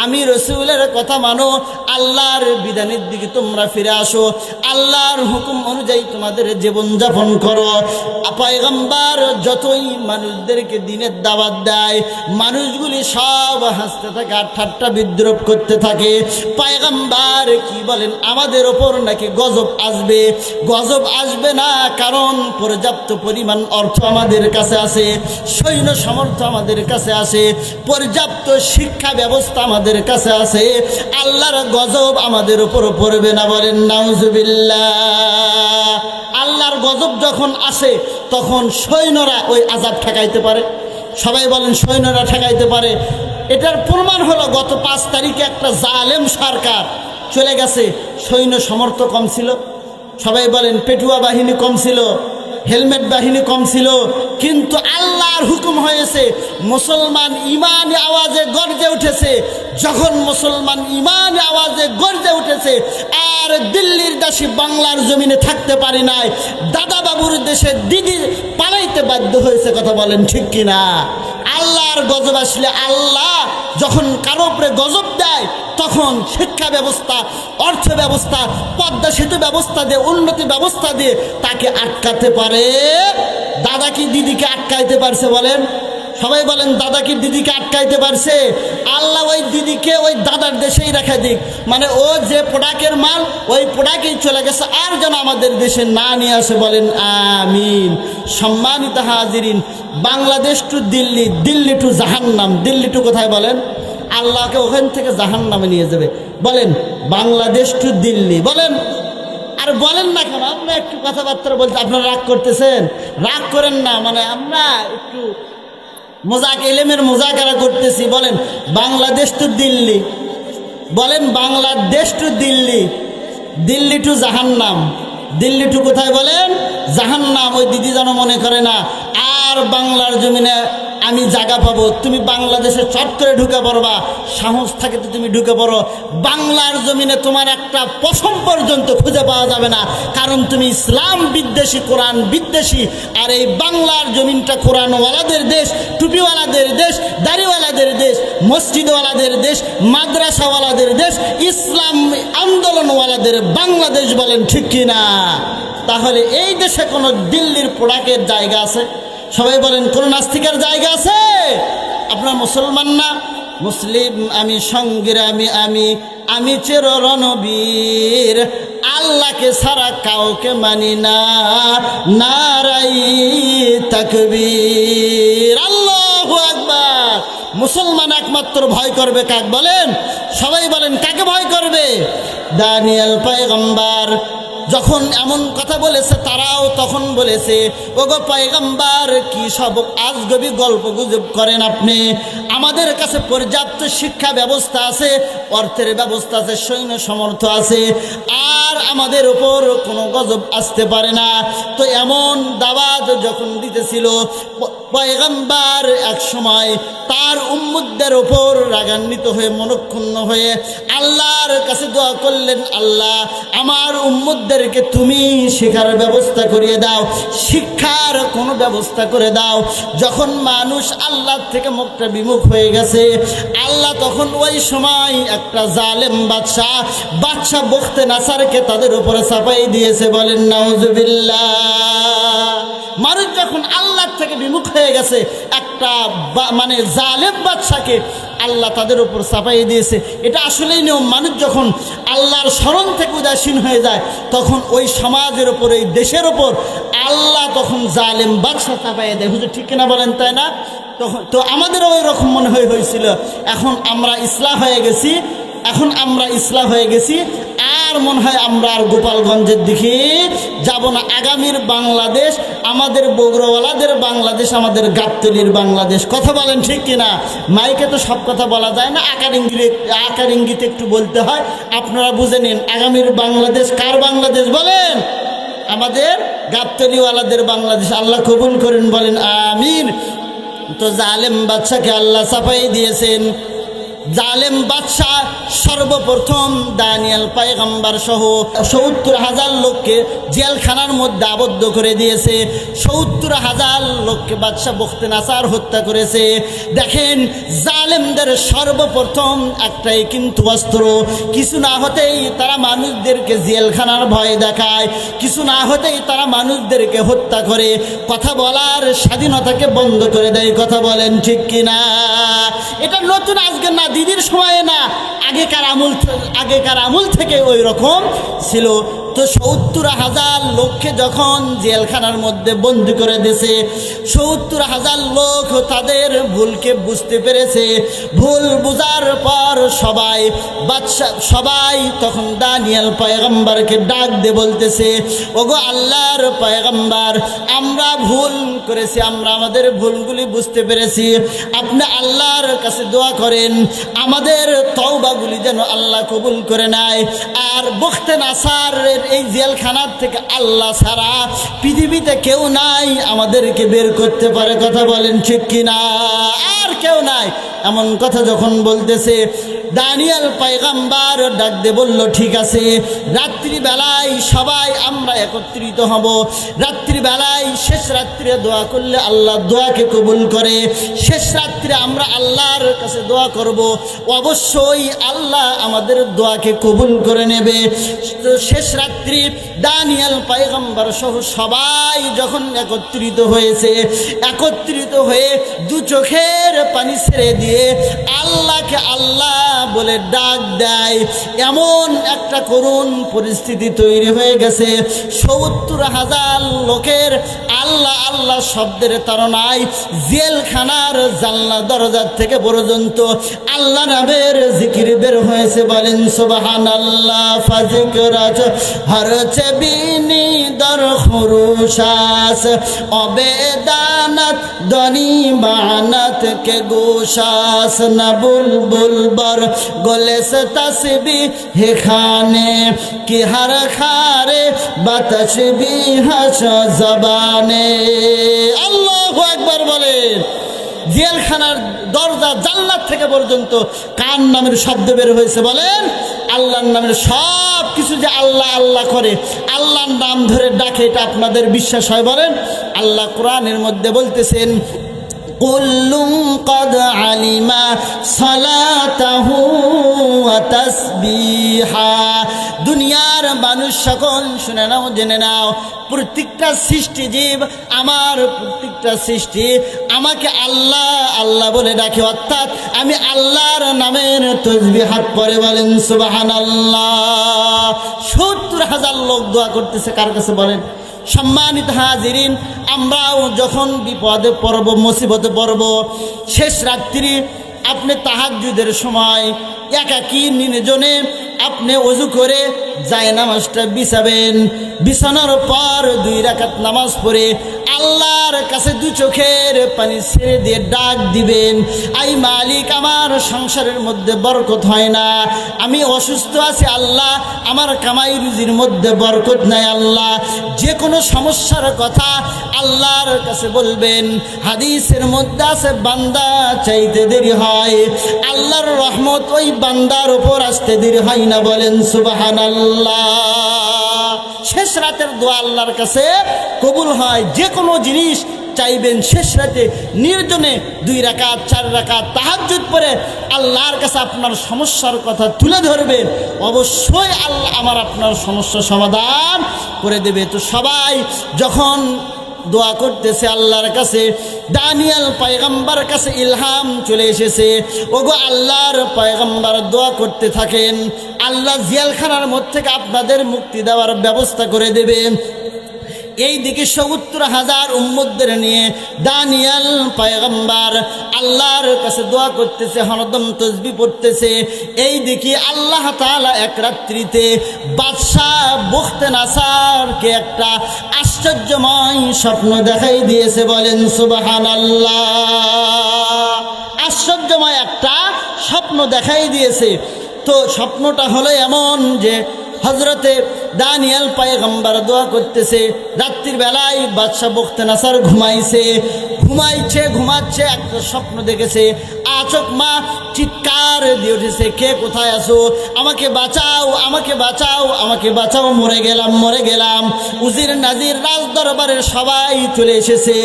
আমি রসুলের কথা মানো, আল্লাহর বিধানের দিকে তোমরা ফিরে আসো, আল্লাহর হুকুম অনুযায়ী তোমাদের জীবনযাপন করো। পয়গম্বর যতই মানুষদেরকে দিনের দাওয়াত দেয়, মানুষগুলি সব হাসতে থাকে আর ঠাট্টা বিদ্রুপ করতে থাকে। পয়গম্বর পয়গম্বর কি বলেন, আমাদের ওপর নাকি গজব আসবে। গজব আসবে না, কারণ পর্যাপ্ত পরিমাণ অর্থ আমাদের কাছে আছে, সৈন্য সামর্থ্য আমাদের কাছে আছে, পর্যাপ্ত শিক্ষা ব্যবস্থা আমাদের কাছে আছে। আল্লাহর গজব আমাদের উপর পড়বে না, বলেন নাউজুবিল্লাহ। আল্লাহর গজব যখন আসে তখন সৈন্যরা ওই আযাব ঠেকাইতে পারে। সবাই বলেন সৈন্যরা ঠেকাইতে পারে। এটার প্রমাণ হলো গত 5 তারিখে একটা জালেম সরকার চলে গেছে, সৈন্য সামর্থ্য কম ছিল। সবাই বলেন পেটুয়া বাহিনী কম ছিল, হেলমেট বাহিনী কম ছিল, কিন্তু আল্লাহর হুকুম হয়েছে, মুসলমান ইমানি আওয়াজে গর্জে উঠেছে। যখন মুসলমান ইমানি আওয়াজে গর্জে উঠেছে, আর দিল্লির দাসী বাংলার জমিনে থাকতে পারি নাই, দাদা বাবুর দেশে দিদি পালাইতে বাধ্য হয়েছে। কথা বলেন ঠিক কিনা? আল্লাহর গজব আসলে, আল্লাহ যখন কারো উপরে গজব দেয় তখন শিক্ষা ব্যবস্থা, অর্থ ব্যবস্থা, পদ্মা সেতু ব্যবস্থা দিয়ে, উন্নতি ব্যবস্থা দিয়ে তাকে আটকাতে পারে। দাদা কি দিদিকে আটকাইতে পারছে? বলেন সবাই বলেন, দাদা কি দিদিকে আটকাইতে পারছে? আল্লাহ ওই দিদিকে ওই দাদার দেশেই রেখে দিক, মানে ও যে প্রোডাক্টের মাল ওই প্রোডাক্টেই চলে গেছে, আর যেন আমাদের দেশে না নিয়ে আসে, বলেন আমিন। সম্মানিত হাজিরিন, বাংলাদেশ টু দিল্লি, দিল্লি টু জাহান্নাম। দিল্লি টু কোথায় বলেন? আল্লাহকে ওখান থেকে জাহান্নামে নিয়ে যাবে। বলেন বাংলাদেশ টু দিল্লি, বলেন। আর বলেন না কেন? আমরা একটু কথাবার্তা বলতে আপনারা রাগ করতেছেন? রাগ করেন না, মানে আমরা একটু ইলমের মুজাকারা করতেছি। বলেন বাংলাদেশ টু দিল্লি, বলেন বাংলাদেশ টু দিল্লি, দিল্লি টু জাহান্নাম। দিল্লি টু কোথায় বলেন? জাহান্নাম। ওই দিদি যেন মনে করে না আর বাংলার জমিনে আমি জায়গা পাবো। তুমি বাংলাদেশে চট করে ঢুকে পড়বা, সাহস থাকে তো তুমি ঢুকে পড়ো। বাংলার জমিনে তোমার একটা পশম পর্যন্ত খুঁজে পাওয়া যাবে না, কারণ তুমি ইসলাম বিদ্বেষী, কোরআন বিদ্বেষী। আর এই বাংলার জমিনটা কোরআনওয়ালাদের দেশ, টুপিওয়ালাদের দেশ, দাড়িওয়ালাদের দেশ, মসজিদওয়ালাদের দেশ, মাদ্রাসাওয়ালাদের দেশ, ইসলাম আন্দোলনওয়ালাদের বাংলাদেশ। বলেন ঠিক কিনা? তাহলে এই দেশে কোনো দিল্লির প্রোডাক্টের জায়গা আছে? সবাই বলেন কোন নাস্তিকের জায়গা আছে? আপনার মুসলমান না? মুসলিম আমি, সংগ্রামী আমি, আমি চির রণবীর, আল্লাহকে ছাড়া কাউকে মানি না, নারাই তাকবীর, আল্লাহু আকবার। মুসলমান একমাত্র ভয় করবে কাক? বলেন সবাই বলেন, কাকে ভয় করবে? দানিয়েল পয়গম্বর যখন এমন কথা বলেছে, তারাও তখন বলেছে, ওগো পয়গম্বর কি সব আজগবি গল্প গুজব করেন আপনি? আমাদের কাছে পর্যাপ্ত শিক্ষা ব্যবস্থা আছে, অর্থের ব্যবস্থা আছে, সৈন্য সামর্থ্য আছে, আর আমাদের উপর কোনো গজব আসতে পারে না। তো এমন দাওয়াত যখন দিতেছিল, পয়গম্বর এক সময় তার উম্মতদের উপর রাগান্বিত হয়ে, মনক্ষুণ্ণ হয়ে আল্লাহর কাছে দোয়া করলেন, আল্লাহ আমার উম্মতদেরকে তুমি শিক্ষার ব্যবস্থা করিয়ে দাও, শিক্ষার কোনো ব্যবস্থা করে দাও। যখন মানুষ আল্লাহ থেকে মুখটা বিমুখ হয়ে গেছে, আল্লাহ তখন ওই সময় একটা জালেম বাদশা বখতে নাসারকে তাদের উপরে চাপাই দিয়েছে। বলেন নাউজুবিল্লাহ। মানুষ যখন আল্লাহ থেকে বিমুখ হয়ে গেছে, একটা মানে জালেম বাদশাকে আল্লাহ তাদের উপর চাপাই দিয়েছে। এটা আসলেই নিয়ম। মানুষ যখন আল্লাহর স্মরণ থেকে উদাসীন হয়ে যায়, তখন ওই সমাজের উপর, এই দেশের উপর আল্লাহ তখন জালেম বাদশা চাপাই দেয়। হুজুর ঠিক কিনা বলেন? তাই না? তখন তো আমাদেরও ওই রকম মনে হয়েছিল। এখন আমরা ইসলাম হয়ে গেছি, আর মনে হয় আমরা আর গোপালগঞ্জের দিকে যাব না। আগামীর বাংলাদেশ আমাদের বগুড়াওয়ালাদের বাংলাদেশ, আমাদের গাবতলীর বাংলাদেশ। কথা বলেন ঠিক কিনা? মাইকে তো সব কথা বলা যায় না, আকার ইঙ্গিতে একটু বলতে হয়। আপনারা বুঝে নিন, আগামীর বাংলাদেশ কার বাংলাদেশ? বলেন আমাদের গাবতলীওয়ালাদের বাংলাদেশ। আল্লাহ কবুল করেন, বলেন আমিন। তো জালেম বাদশাকে আল্লাহ চাপাই দিয়েছেন। জালেম বাদশাহ সর্বপ্রথম দানিয়েল পয়গম্বর সহ ৭০,০০০ লোককে জেলখানার মধ্যে আবদ্ধ করে দিয়েছে। ৭০,০০০ লোককে বাদশাহ বখতে নাসার হত্যা করেছে। দেখেন জালেমদের সর্বপ্রথম একটাই কিন্তু অস্ত্র, কিছু না হতেই তারা মানুষদেরকে জেলখানার ভয় দেখায়, কিছু না হতেই তারা মানুষদেরকে হত্যা করে, কথা বলার স্বাধীনতাকে বন্ধ করে দেয়। কথা বলেন ঠিক কিনা? এটা নতুন আজকে না, দিদির সময়ে না, আগেকার আমল থেকে ওই রকম ছিল। তো ৭০,০০০ লোককে যখন জেলখানার মধ্যে বন্দী করে দিয়েছে, ৭০,০০০ লোক তাদের ভুলকে বুঝতে পেরেছে। ভুল বুঝার পর সবাই তখন দানিয়েল পয়গম্বরকে ডাক দিয়ে বলতেছে, ওগো আল্লাহর পয়গম্বর, আমরা ভুল করেছি, আমরা আমাদের ভুলগুলি বুঝতে পেরেছি, আপনি আল্লাহর কাছে দোয়া করেন আমাদের তওবাগুলি যেন আল্লাহ কবুল করে নেয়। আর বখতে নাসারের এই জেলখানার থেকে আল্লাহ ছাড়া পৃথিবীতে কেউ নাই আমাদেরকে বের করতে পারে। কথা বলেন ঠিক কিনা? আর কেউ নাই। এমন কথা যখন বলতেছে, দানিয়েল পয়গম্বর ডাক দিয়ে বলল, ঠিক আছে, রাত্রিবেলায় সবাই আমরা একত্রিত হব। রাত্রিবেলায় শেষ রাত্রে দোয়া করলে আল্লাহ দোয়াকে কবুল করে। শেষ রাত্রে আমরা আল্লাহর কাছে দোয়া করব, অবশ্যই আল্লাহ আমাদের দোয়াকে কবুল করে নেবে। তো শেষ রাত্রি দানিয়েল পয়গম্বর সহ সবাই যখন একত্রিত হয়েছে, একত্রিত হয়ে দু চোখের পানি ছেড়ে দিয়ে আল্লাহকে আল্লাহ বলে ডাক দেয়, এমন একটা করুণ পরিস্থিতি তৈরি হয়ে গেছে। ৭০,০০০ লোকের আল্লাহ আল্লাহ শব্দের তাড়নায় জেলখানার জানলা দরজার থেকে পর্যন্ত আল্লাহ নামের জিকির বের হয়েছে। বলেন সুবহানাল্লাহ। ফাজিকরাজ হরছে বিনি দর খুরুশাস অবেদানাত দনি বানাত কে গোশাস না বুলবুল বর গোলেস তসবি হে খানে কি হর খারে বাতসবি হাস জবানে। আল্লাহু আকবার বলেন। জেলখানার দরজা জান্নাত থেকে পর্যন্ত কার নামের শব্দ বের হয়েছে? বলেন আল্লাহর নামের। সব কিছু যে আল্লাহ আল্লাহ করে, আল্লাহর নাম ধরে ডাকে, এটা আপনাদের বিশ্বাস হয়? বলেন। আল্লাহ কোরআনের মধ্যে বলতেছেন, কুল্লুম কদ আলিমা সালাতাহু ওয়া তাসবিহা। দুনিয়ার মানুষ সকল শুনে নাও, জেনে নাও, প্রত্যেকটা সৃষ্টি জীব, আমার প্রত্যেকটা সৃষ্টি আমাকে আল্লাহ আল্লাহ বলে ডাকে, অর্থাৎ আমি আল্লাহর নামের তাসবিহাত পড়ে। বলেন সুবহানাল্লাহ। ৭০,০০০ লোক দোয়া করতেছে কার কাছে? বলেন। সম্মানিত হাজিরিন, আমরাও যখন বিপদে পড়ব, মুসিবতে পড়ব, শেষ রাত্রি আপনি তাহাজ্জুদের সময় একাকী নির্জনে আপনি ওযু করে জায়নামাজটা বিছাবেন। বিছানোর পর 2 রাকাত নামাজ পড়ে আল্লাহর কাছে 2 চোখের পানি ছেড়ে দিয়ে ডাক দিবেন, আই মালিক, আমার সংসারের মধ্যে বরকত হয় না, আমি অসুস্থ আছি আল্লাহ, আমার কামাই রুজির মধ্যে বরকত নাই আল্লাহ। যে কোনো সমস্যার কথা আল্লাহর কাছে বলবেন। হাদিসের মধ্যে আছে, বান্দা চাইতে দেরি হয়, আল্লাহর রহমত ওই বান্দার উপর আসতে দেরি হয় না। বলেন সুবহানাল্লাহ। শেষ রাতের দোয়া আল্লাহর কাছে কবুল হয়। যে কোনো জিনিস চাইবেন শেষ রাতে নির্জনে 2 রাকাত 4 রাকাত তাহাজ্জুদ পড়ে আল্লাহর কাছে আপনার সমস্যার কথা তুলে ধরবেন, অবশ্যই আল্লাহ আমার আপনার সমস্যা সমাধান করে দেবে। তো সবাই যখন দোয়া করতেছে আল্লাহর কাছে, দানিয়েল পয়গম্বর কাছে ইলহাম চলে এসেছে, ওগো আল্লাহর পয়গম্বর দোয়া করতে থাকেন, আল্লাহ জেলখানার মধ্যে থেকে আপনাদের মুক্তি দেওয়ার ব্যবস্থা করে দেবেন। এই দিকে ৭০,০০০ উম্মতদের নিয়ে দানিয়েল পয়গম্বর আল্লাহর কাছে দোয়া করতেছে, হরদম তাসবিহ পড়তেছে। এই দিকে আল্লাহ তাআলা এক রাত্রিতে বাদশাহ বখতে নাসারকে একটা আশ্চর্যময় স্বপ্ন দেখাই দিয়েছে। বলেন সুবহানাল্লাহ। আশ্চর্যময় একটা স্বপ্ন দেখাই দিয়েছে। তো স্বপ্নটা হলো এমন যে হযরতে দানিয়েল পয়গম্বর দোয়া করতেছে, রাত্রির বেলায় বাদশাহ বখতে নাসার ঘুমাচ্ছে, একটা স্বপ্ন দেখেছে। আচক মা চিৎকার দিয়ে উঠেছে, কে কোথায় আছো, আমাকে বাঁচাও, আমাকে বাঁচাও, আমাকে বাঁচাও, মরে গেলাম। উজির নাজির রাজ দরবারের সবাই চলে এসেছে।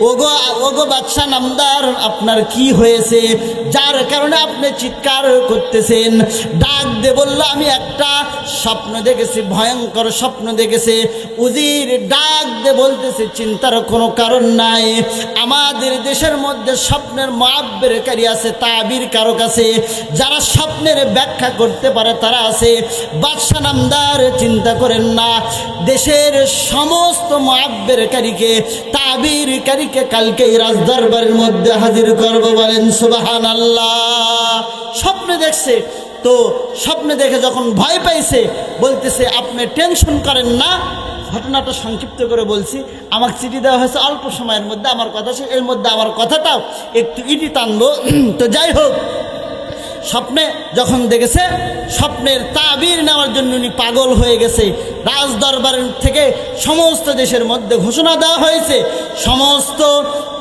ওগো ওগো বাদশা নামদার, আপনার কি হয়েছে যার কারণে আপনি চিৎকার করতেছেন? ডাক দে বলল, আমি একটা স্বপ্ন দেখেছি, ভয়ঙ্কর স্বপ্ন দেখেছে। উজির ডাক দে বলতেছে, চিন্তার কোনো কারণ নাই, আমাদের দেশের মধ্যে স্বপ্নের মুআব্বিরকারী আছে, তাবির কারক আছে, যারা স্বপ্নের ব্যাখ্যা করতে পারে তারা আছে। বাদশা নামদার, চিন্তা করেন না, দেশের সমস্ত মুআব্বিরকারীকে, তাবিরকারীকে কালকেই রাজদরবারের মধ্যে হাজির করব। বলেন সুবহানাল্লাহ। স্বপ্নে দেখছে তো, স্বপ্নে দেখে যখন ভয় পাইছে বলতেছে, আপনি টেনশন করেন না। ঘটনাটা সংক্ষিপ্ত করে বলছি, আমাকে চিঠি দেওয়া হয়েছে অল্প সময়ের মধ্যে, আমার কথা এর মধ্যে আমার কথাটাও একটু ইটি টানবো। তো যাই হোক, স্বপ্নে যখন দেখেছে, স্বপ্নের তাবির নেওয়ার জন্য উনি পাগল হয়ে গেছে। রাজ দরবারের থেকে সমস্ত দেশের মধ্যে ঘোষণা দেওয়া হয়েছে, সমস্ত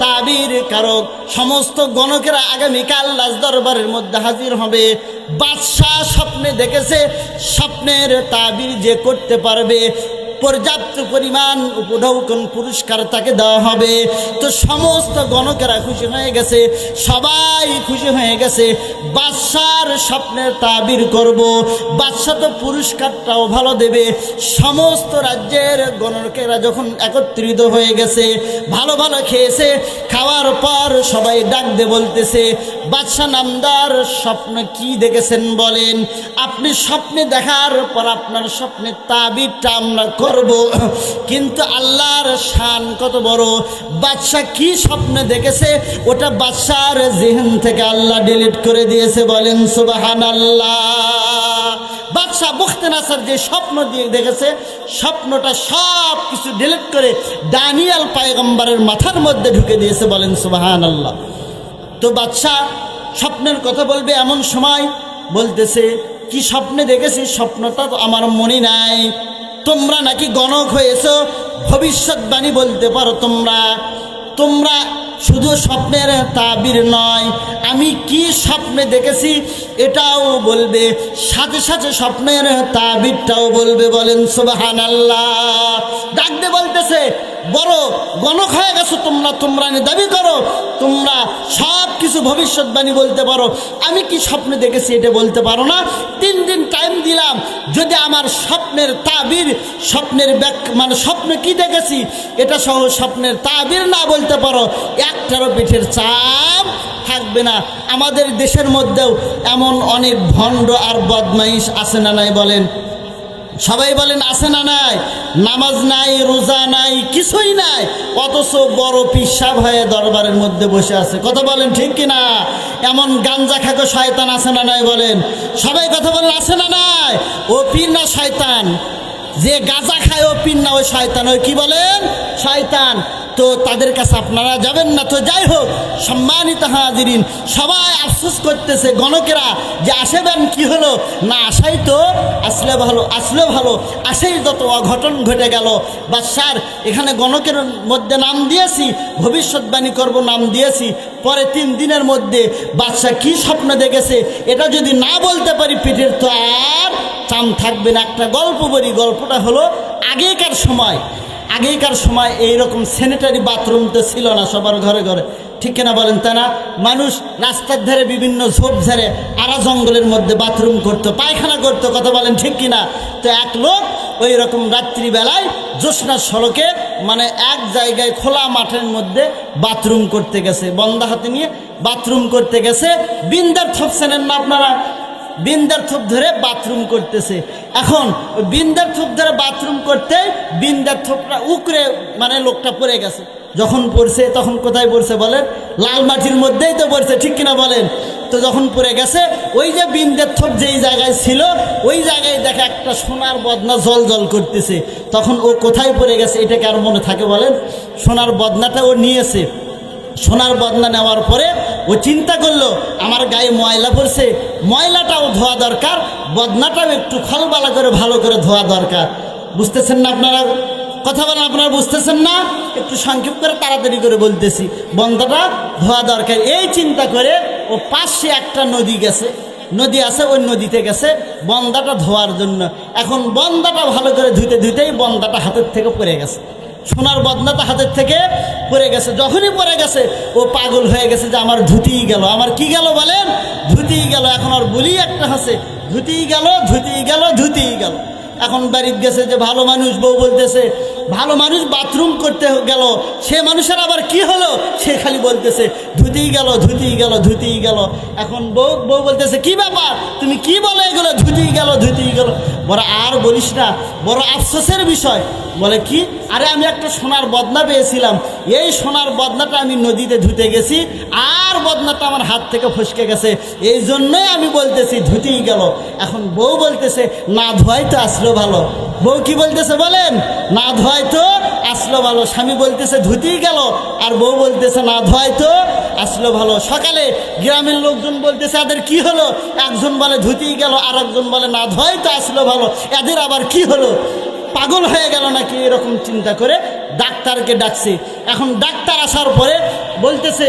তাবির কারক, সমস্ত গণকেরা আগামীকাল রাজ দরবারের মধ্যে হাজির হবে। বাদশাহ স্বপ্নে দেখেছে, স্বপ্নের তাবির যে করতে পারবে পর্যাপ্ত পরিমাণ উপঢৌকন পুরস্কার তাকে দেওয়া হবে। তো সমস্ত গণকেরা খুশি হয়ে গেছে, সবাই খুশি হয়ে গেছে। বাদশার স্বপ্নের তাবির করব, বাদশা তো পুরস্কারটাও ভালো দেবে। সমস্ত রাজ্যের গণকেরা যখন একত্রিত হয়ে গেছে, ভালো ভালো খেয়েছে, খাওয়ার পর সবাই ডাক দে বলতেছে, বাদশা নামদার স্বপ্ন কি দেখেছেন বলেন? আপনি স্বপ্নে দেখার পর আপনার স্বপ্নের তাবিরটা আমরা করব, কিন্তু আল্লাহর শান কত বড়। বাদশা কি স্বপ্নে দেখেছে ওটা বাদশার জিহন থেকে আল্লাহ ডিলিট করে দিয়েছে। বলেন সুবহানাল্লাহ। বাদশা বুখতেনাসার যে স্বপ্ন দিয়ে দেখেছে, স্বপ্নটা সব কিছু ডিলিট করে দানিয়েল পয়গম্বরের মাথার মধ্যে ঢুকে দিয়েছে। বলেন সুবহানাল্লাহ। তো বাদশা স্বপ্নের কথা বলবে, এমন সময় বলতেছে, কি স্বপ্নে দেখেছি স্বপ্নটা তো আমার মনে নাই। তোমরা নাকি গণক হয়েছো, ভবিষ্যৎবাণী বলতে পারো তোমরা। তোমরা শুধু স্বপ্নের তাবির নয়, আমি কি স্বপ্নে দেখেছি এটাও বলবে, সাথে সাথে স্বপ্নের তাবিরটাও বলবে। বলেন সুবহানাল্লাহ। ডাকতে বলতেছে, বড় গণক হয়ে গেছো তোমরা, তোমরা দাবি করো তোমরা সব কিছু ভবিষ্যৎবাণী বলতে পারো, আমি কি স্বপ্নে দেখেছি এটা বলতে পারো না? 3 দিন টাইম দিলাম, যদি আমার স্বপ্নের তাবির, স্বপ্নের মানে স্বপ্নে কি দেখেছি এটা সহ স্বপ্নের তাবির না বলতে পারো, একটারও পিঠের চাপ থাকবে না। আমাদের দেশের মধ্যেও এমন অনেক ভণ্ড আর বদমাইশ আছে না নাই? বলেন সবাই বলেন, আছে না নাই? নামাজ নাই, রোজা নাই, কিছুই নাই, অথচ বড় পিসাব হয়ে দরবারের মধ্যে বসে আছে। কথা বলেন ঠিক কিনা? এমন গাঞ্জা খাকো শয়তান আছে না নাই? বলেন সবাই, কথা বলেন, আছে না নাই? ও পীর না শয়তান? যে গাঁজা খায় ও পীর না, ওই শয়তান। ওই কি বলেন? শয়তান। তো তাদের কাছে আপনারা যাবেন না। তো যাই হোক, সম্মানিত হাজিরিন, সবাই আফসোস করতেছে গণকেরা যে আসেবেন, কি হলো না, আসাই তো আসলে ভালো, আসলে ভালো, আসেই যত অঘটন ঘটে গেল। বাদশার এখানে গণকের মধ্যে নাম দিয়েছি, ভবিষ্যৎবাণী করব নাম দিয়েছি, পরে 3 দিনের মধ্যে বাদশা কি স্বপ্ন দেখেছে এটা যদি না বলতে পারি, পিঠের তো আর চাম থাকবে না। একটা গল্প বলি, গল্পটা হলো আগেকার সময় এইরকম স্যানিটারি বাথরুম তো ছিল না সবার ঘরে ঘরে, ঠিক কিনা বলেন? তা না, মানুষ রাস্তার ধারে বিভিন্ন ঝোপঝাড়ে আরা জঙ্গলের মধ্যে বাথরুম করতো, পায়খানা করতো। কথা বলেন ঠিক কিনা? তো এক লোক ওই রকম রাত্রিবেলায় জ্যোৎস্না সড়কে, মানে এক জায়গায় খোলা মাঠের মধ্যে বাথরুম করতে গেছে, বন্ধা হাতে নিয়ে বাথরুম করতে গেছে। বিন্দার থপ চেনেন না আপনারা? বিন্দার থোপ ধরে বাথরুম করতেছে। এখন বিন্দার থোপ ধরে বাথরুম করতে বিন্দার থোপটা উকরে, মানে লোকটা পড়ে গেছে। যখন পড়ছে তখন কোথায় পড়ছে বলেন? লাল মাটির মধ্যেই তো পড়ছে, ঠিক কিনা বলেন? তো যখন পড়ে গেছে, ওই যে বিন্দার থোপ যেই জায়গায় ছিল ওই জায়গায় দেখে একটা সোনার বদনা জল জল করতেছে। তখন ও কোথায় পড়ে গেছে এটাকে আর মনে থাকে বলেন? সোনার বদনাটা ও নিয়েছে। সোনার বদনা নেওয়ার পরে ও চিন্তা করলো, আমার গায়ে ময়লা পড়ছে, ময়লাটাও ধোয়া দরকার, বদনাটাও একটু খলবালা করে ভালো করে ধোয়া দরকার। বুঝতেছেন না আপনারা? কথা বলেন, আপনারা বুঝতেছেন না? একটু সংক্ষেপ করে তাড়াতাড়ি করে বলতেছি, বন্ধাটা ধোয়া দরকার। এই চিন্তা করে ও পাশে একটা নদী গেছে, নদী আছে, ওই নদীতে গেছে বন্দাটা ধোয়ার জন্য। এখন বন্দাটা ভালো করে ধুইতে ধুইতেই বন্দাটা হাতের থেকে পড়ে গেছে, সোনার বদনাটা হাতের থেকে পড়ে গেছে। যখনই পড়ে গেছে ও পাগল হয়ে গেছে যে আমার ধুতিই গেল, আমার কি গেল বলেন, ধুতিই গেল। এখন আর বলি একটা হাসে, ধুতিই গেল, ধুতিই গেল, ধুতিই গেল। এখন বাড়িতে গেছে যে ভালো মানুষ, বউ বলতেছে ভালো মানুষ বাথরুম করতে গেল, সে মানুষের আবার কি হলো, সে খালি বলতেছে ধুতিই গেল, ধুতিই গেল, ধুতিই গেল। এখন বউ বলতেছে কি ব্যাপার, তুমি কি বলে এগুলো, ধুতিই গেল, ধুতিই গেল। বড় আর বলিস না, বড় আফসোসের বিষয়। বলে কি, আরে আমি একটা সোনার বদনা পেয়েছিলাম, এই সোনার বদনাটা আমি নদীতে ধুতে গেছি, আর বদনাটা আমার হাত থেকে ফসকে গেছে, এই জন্যই আমি বলতেছি ধুতেই গেল। এখন বউ বলতেছে না ধোয়াই তো আসলো ভালো। বউ কি বলতেছে বলেন, না ধোয়াই তো আসলো ভালো। স্বামী বলতেছে ধুতেই গেল, আর বউ বলতেছে না ধোয়াই তো আসলো ভালো। সকালে গ্রামের লোকজন বলতেছে এদের কি হলো, একজন বলে ধুতেই গেল, আর একজন বলে না ধোয়াই তো আসলো ভালো, এদের আবার কি হলো, পাগল হয়ে গেল নাকি, এরকম চিন্তা করে ডাক্তারকে ডাকছে। এখন ডাক্তার আসার পরে বলতেছে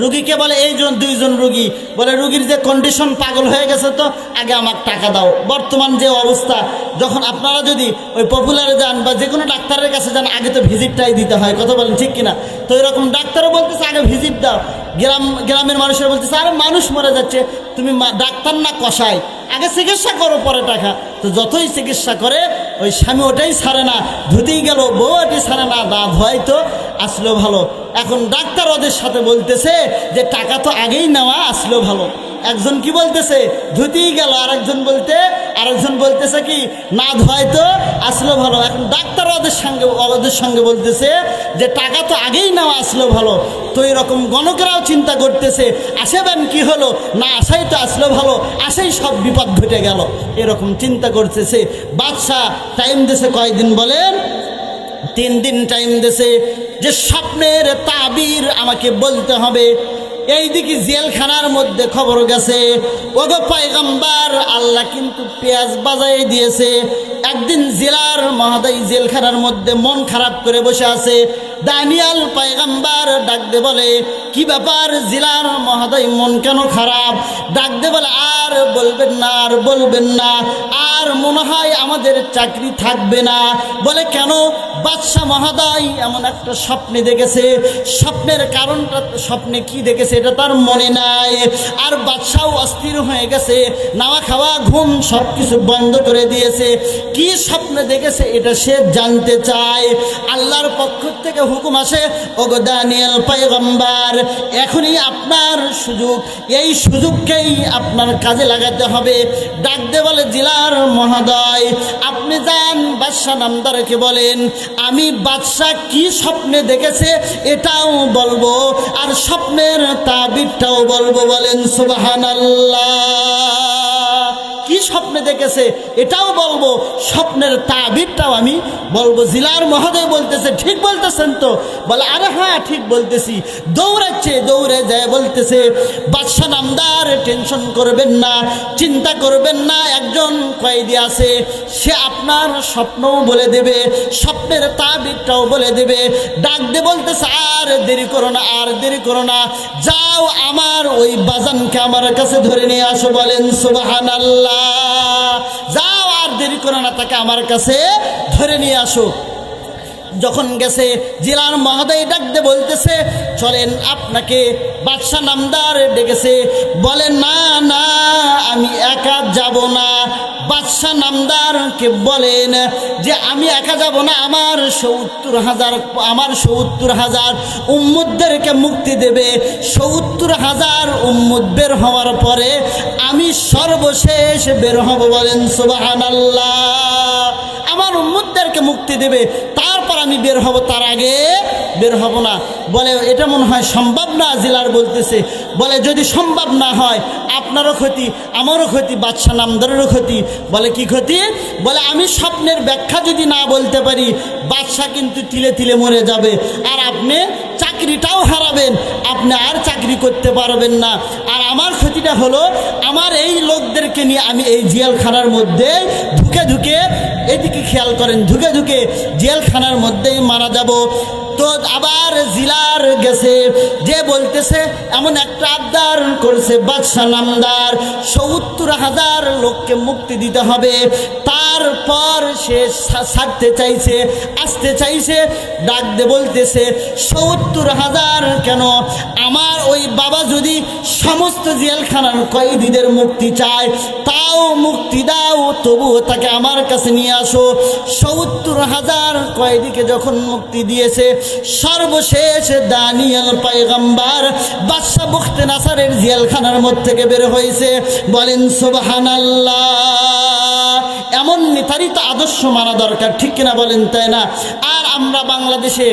রুগীকে, বলে এই দুইজন রুগী, বলে রুগীর যে কন্ডিশন, পাগল হয়ে গেছে, তো আগে আমার টাকা দাও। বর্তমান যে অবস্থা, যখন আপনারা যদি ওই পপুলারে যান বা যে কোনো ডাক্তারের কাছে যান, আগে তো ভিজিটটাই দিতে হয়, কথা বলেন ঠিক কিনা। তো এরকম ডাক্তারও বলতেছে আগে ভিজিট দাও। গ্রামের মানুষের বলতেছে আরে মানুষ মরে যাচ্ছে, তুমি ডাক্তার না কষাই, আগে চিকিৎসা করো পরে টাকা। তো যতই চিকিৎসা করে ওই স্বামী ওটাই ছাড়ে না, ধুতেই গেল, বউ ওটাই ছাড়ে না, দাঁত হয়তো আসলো ভালো। এখন ডাক্তার ওদের সাথে বলতেছে যে টাকা তো আগেই নেওয়া, আসলো ভালো। একজন কি বলতেছে ধুতেই গেল, আরেকজন বলতেছে কি না ধোয়াই তো আসলো ভালো। এখন ডাক্তার ওদের সঙ্গে বলতেছে যে টাকা তো আগেই নেওয়া, আসলো ভালো। তো এরকম গণকেরাও চিন্তা করতেছে আসেবেন কি হলো, না আসাই তো আসলো ভালো, আসাই সব বিপদ ঘটে গেল, এরকম চিন্তা করতেছে। বাদশা টাইম দিছে কয়দিন বলেন, 3 দিন টাইম দিছে, যে স্বপ্নের তাবির আমাকে বলতে হবে। এইদিকে জেলখানার মধ্যে খবর গেছে, ওগো পয়গম্বর, আল্লাহ কিন্তু পেঁয়াজ বাজাই দিয়েছে। একদিন জেলার মহোদয় জেলখানার মধ্যে মন খারাপ করে বসে আছে। দানিয়াল পয়গম্বর ডাক দে বলে কি ব্যাপার জেলার মহোদয়, মন কেন খারাপ? ডাক দে বলে আর বলবেন না, আর বলবেন না, আর মনে হয় আমাদের চাকরি থাকবে না। বলে কেন? বাদশাহ মহোদয় এমন একটা স্বপ্নে দেখেছে, স্বপ্নের কারণটা, স্বপ্নে কি দেখেছে এটা তার মনে নাই। আর বাদশাহ অস্থির হয়ে গেছে, নাওয়া খাওয়া ঘুম সব কিছু বন্ধ করে দিয়েছে। কি স্বপ্নে দেখেছে এটা সে জানতে চায়। আল্লাহর পক্ষ থেকে হুকুম আসে, ওগো দানিয়েল পয়গম্বর, এখনই আপনার সুযোগ, এই সুযোগকেই আপনার কাজে লাগাতে হবে। ডাক দে বলে জেলার মহোদয়, আপনি যান বাদশাহ নামদারকে বলেন আমি বাদশাহ কি স্বপ্নে দেখেছে এটাও বলবো, আর স্বপ্নের তাবিরটাও বলবো। বলেন সুবহানাল্লাহ। কি স্বপ্নে দেখেছে এটাও বলবো, স্বপ্নের তাবিরটাও আমি বলবো। জিলার মহোদয় বলতেছে ঠিক বলতেছেন তো? বলে আরে হ্যাঁ ঠিক বলতেছি। দৌড়াচ্ছে, দৌড়ে যায় বলতেছে বাদশাহ নামদার টেনশন করবেন না, চিন্তা করবেন না, একজন কয়েদি আছে, সে আপনার স্বপ্নও বলে দেবে, স্বপ্নের তাবিরটাও বলে দেবে। ডাক দে বলতেছে আর দেরি করো না, আর দেরি করো না, যাও আমার ওই বাজানকে আমার কাছে ধরে নিয়ে আসো। বলেন সুবহানাল্লাহ। যাও আর দেরি করো না, তাকে আমার কাছে ধরে নিয়ে আসো। যখন গেছে জেলার মহোদয় ডাক দে বলতেছে চলেন, আপনাকে বাদশাহ নামদার ডেকেছে। বলে না না আমি একা যাব না। বাদশাহ নামদারকে বলেন যে আমি একা যাব না, আমার 70,000 উম্মতদেরকে মুক্তি দেবে। 70,000 উম্মত বের হওয়ার পরে আমি সর্বশেষ বের হব। বলেন সুবহানাল্লাহ। আমার উম্মতদেরকে মুক্তি দেবে, তারপর আমি বের হব, তার আগে বের হব না। বলে এটা মনে হয় সম্ভব না। জেলার বলতেছে, বলে যদি সম্ভব না হয় আপনারও ক্ষতি, আমারও ক্ষতি, বাদশাহ নামদারেরও ক্ষতি। বলে কি ক্ষতি? বলে আমি স্বপ্নের ব্যাখ্যা যদি না বলতে পারি, বাদশাহ কিন্তু তিলে তিলে মরে যাবে, আর আপনি চাকরিটাও হারাবেন, আপনি আর চাকরি করতে পারবেন না। আর আমার ক্ষতিটা হলো আমার এই লোকদেরকে নিয়ে আমি এই জেলখানার মধ্যে ঢুকে ঢুকে, এদিকে খেয়াল করেন, ঢুকে ঢুকে জেলখানার মধ্যেই মারা যাব। তো আবার জিলার গেছে, যে বলতেছে এমন একটা আবদার করেছে বাদশাহ নামদার ৭০,০০০ লোককে মুক্তি দিতে হবে। তারপর সে ছাড়তে চাইছে, আসতে চাইছে, ডাক দিয়ে বলতেছে ৭০,০০০ কেন, আমার ওই বাবা যদি সমস্ত জেলখানার কয়েদিদের মুক্তি চায় তাও মুক্তি দাও, তবুও তাকে আমার কাছে নিয়ে আসো। ৭০,০০০ কয়েদিকে যখন মুক্তি দিয়েছে, সর্বশেষ দানিয়েল পয়গম্বর বাদশাহ বুখতে নাসারের জেলখানার মধ্যে থেকে বের হয়েছে। বলেন সুবহানাল্লাহ। এমন নেতারই তো আদর্শ মানা দরকার, ঠিক কিনা বলেন, তাই না? আর আমরা বাংলাদেশে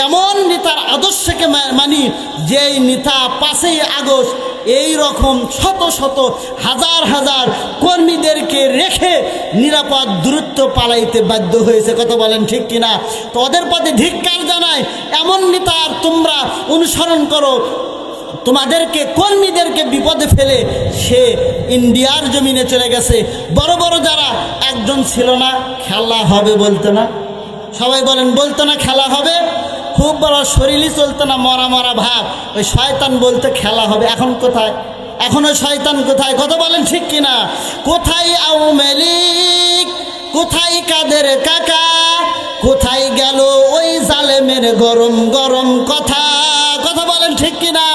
এমন নেতার আদর্শকে মানি যেই নেতা ৫ই আগস্ট এই রকম শত শত হাজার হাজার কর্মীদেরকে রেখে নিরাপদ দূরত্ব পালাইতে বাধ্য হয়েছে। কথা বলেন ঠিক কিনা? তো ওদের প্রতি ধিক্কার জানায়, এমন নেতার তোমরা অনুসরণ করো, তোমাদেরকে কর্মীদেরকে বিপদে ফেলে সে ইন্ডিয়ার জমিনে চলে গেছে। বড় বড় যারা একজন ছিল না খেলা হবে বলতো না, সবাই বলেন বলতো না খেলা হবে, খুব বড় শরীরই চলতো না, মরা মরা ভাব, ওই শয়তান বলতে খেলা হবে। এখন কোথায়? এখনো শয়তান কোথায়? কথা বলেন ঠিক কিনা? কোথায় আওয়ামী লীগ, কোথায় কাদের কাকা, কোথায় গেল ওই জালেমের গরম গরম কথা? কথা বলেন ঠিক কিনা?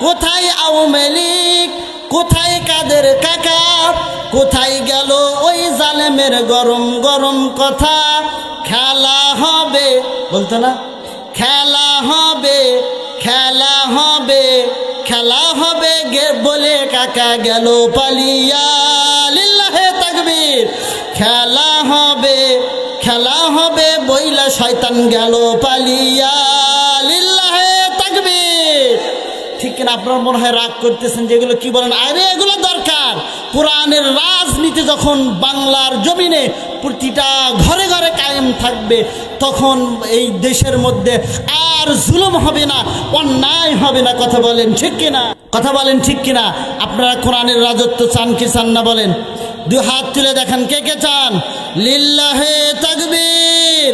কোথায় আওয়ামী লীগ, কোথায় কাদের কাকা, কোথায় গেল ওই জালেমের গরম গরম কথা? খেলা হবে বলতো না, খেলা হবে, খেলা হবে, খেলা হবে গে বলে কাকা গেল পালিয়া। লিল্লাহে তাকবীর। খেলা হবে, খেলা হবে বইলা শয়তান গেল পালিয়া। লিল্লাহে তাকবীর। ঠিক কিনা? আপনার মনে হয় রাগ করতেছেন যেগুলো কি বলেন, আরে এগুলো দরকার। কোরআনের রাজনীতি যখন বাংলার জমিনে প্রতিটা ঘরে ঘরে কায়েম থাকবে, তখন এই দেশের মধ্যে আর জুলুম হবে না, অন্যায় হবে না। কথা বলেন ঠিক কিনা? কথা বলেন ঠিক কিনা? আপনারা কোরআনের রাজত্ব চান কি চান না বলেন? দুই হাত তুলে দেখান কে কে চান। লিল্লাহে তাকবীর।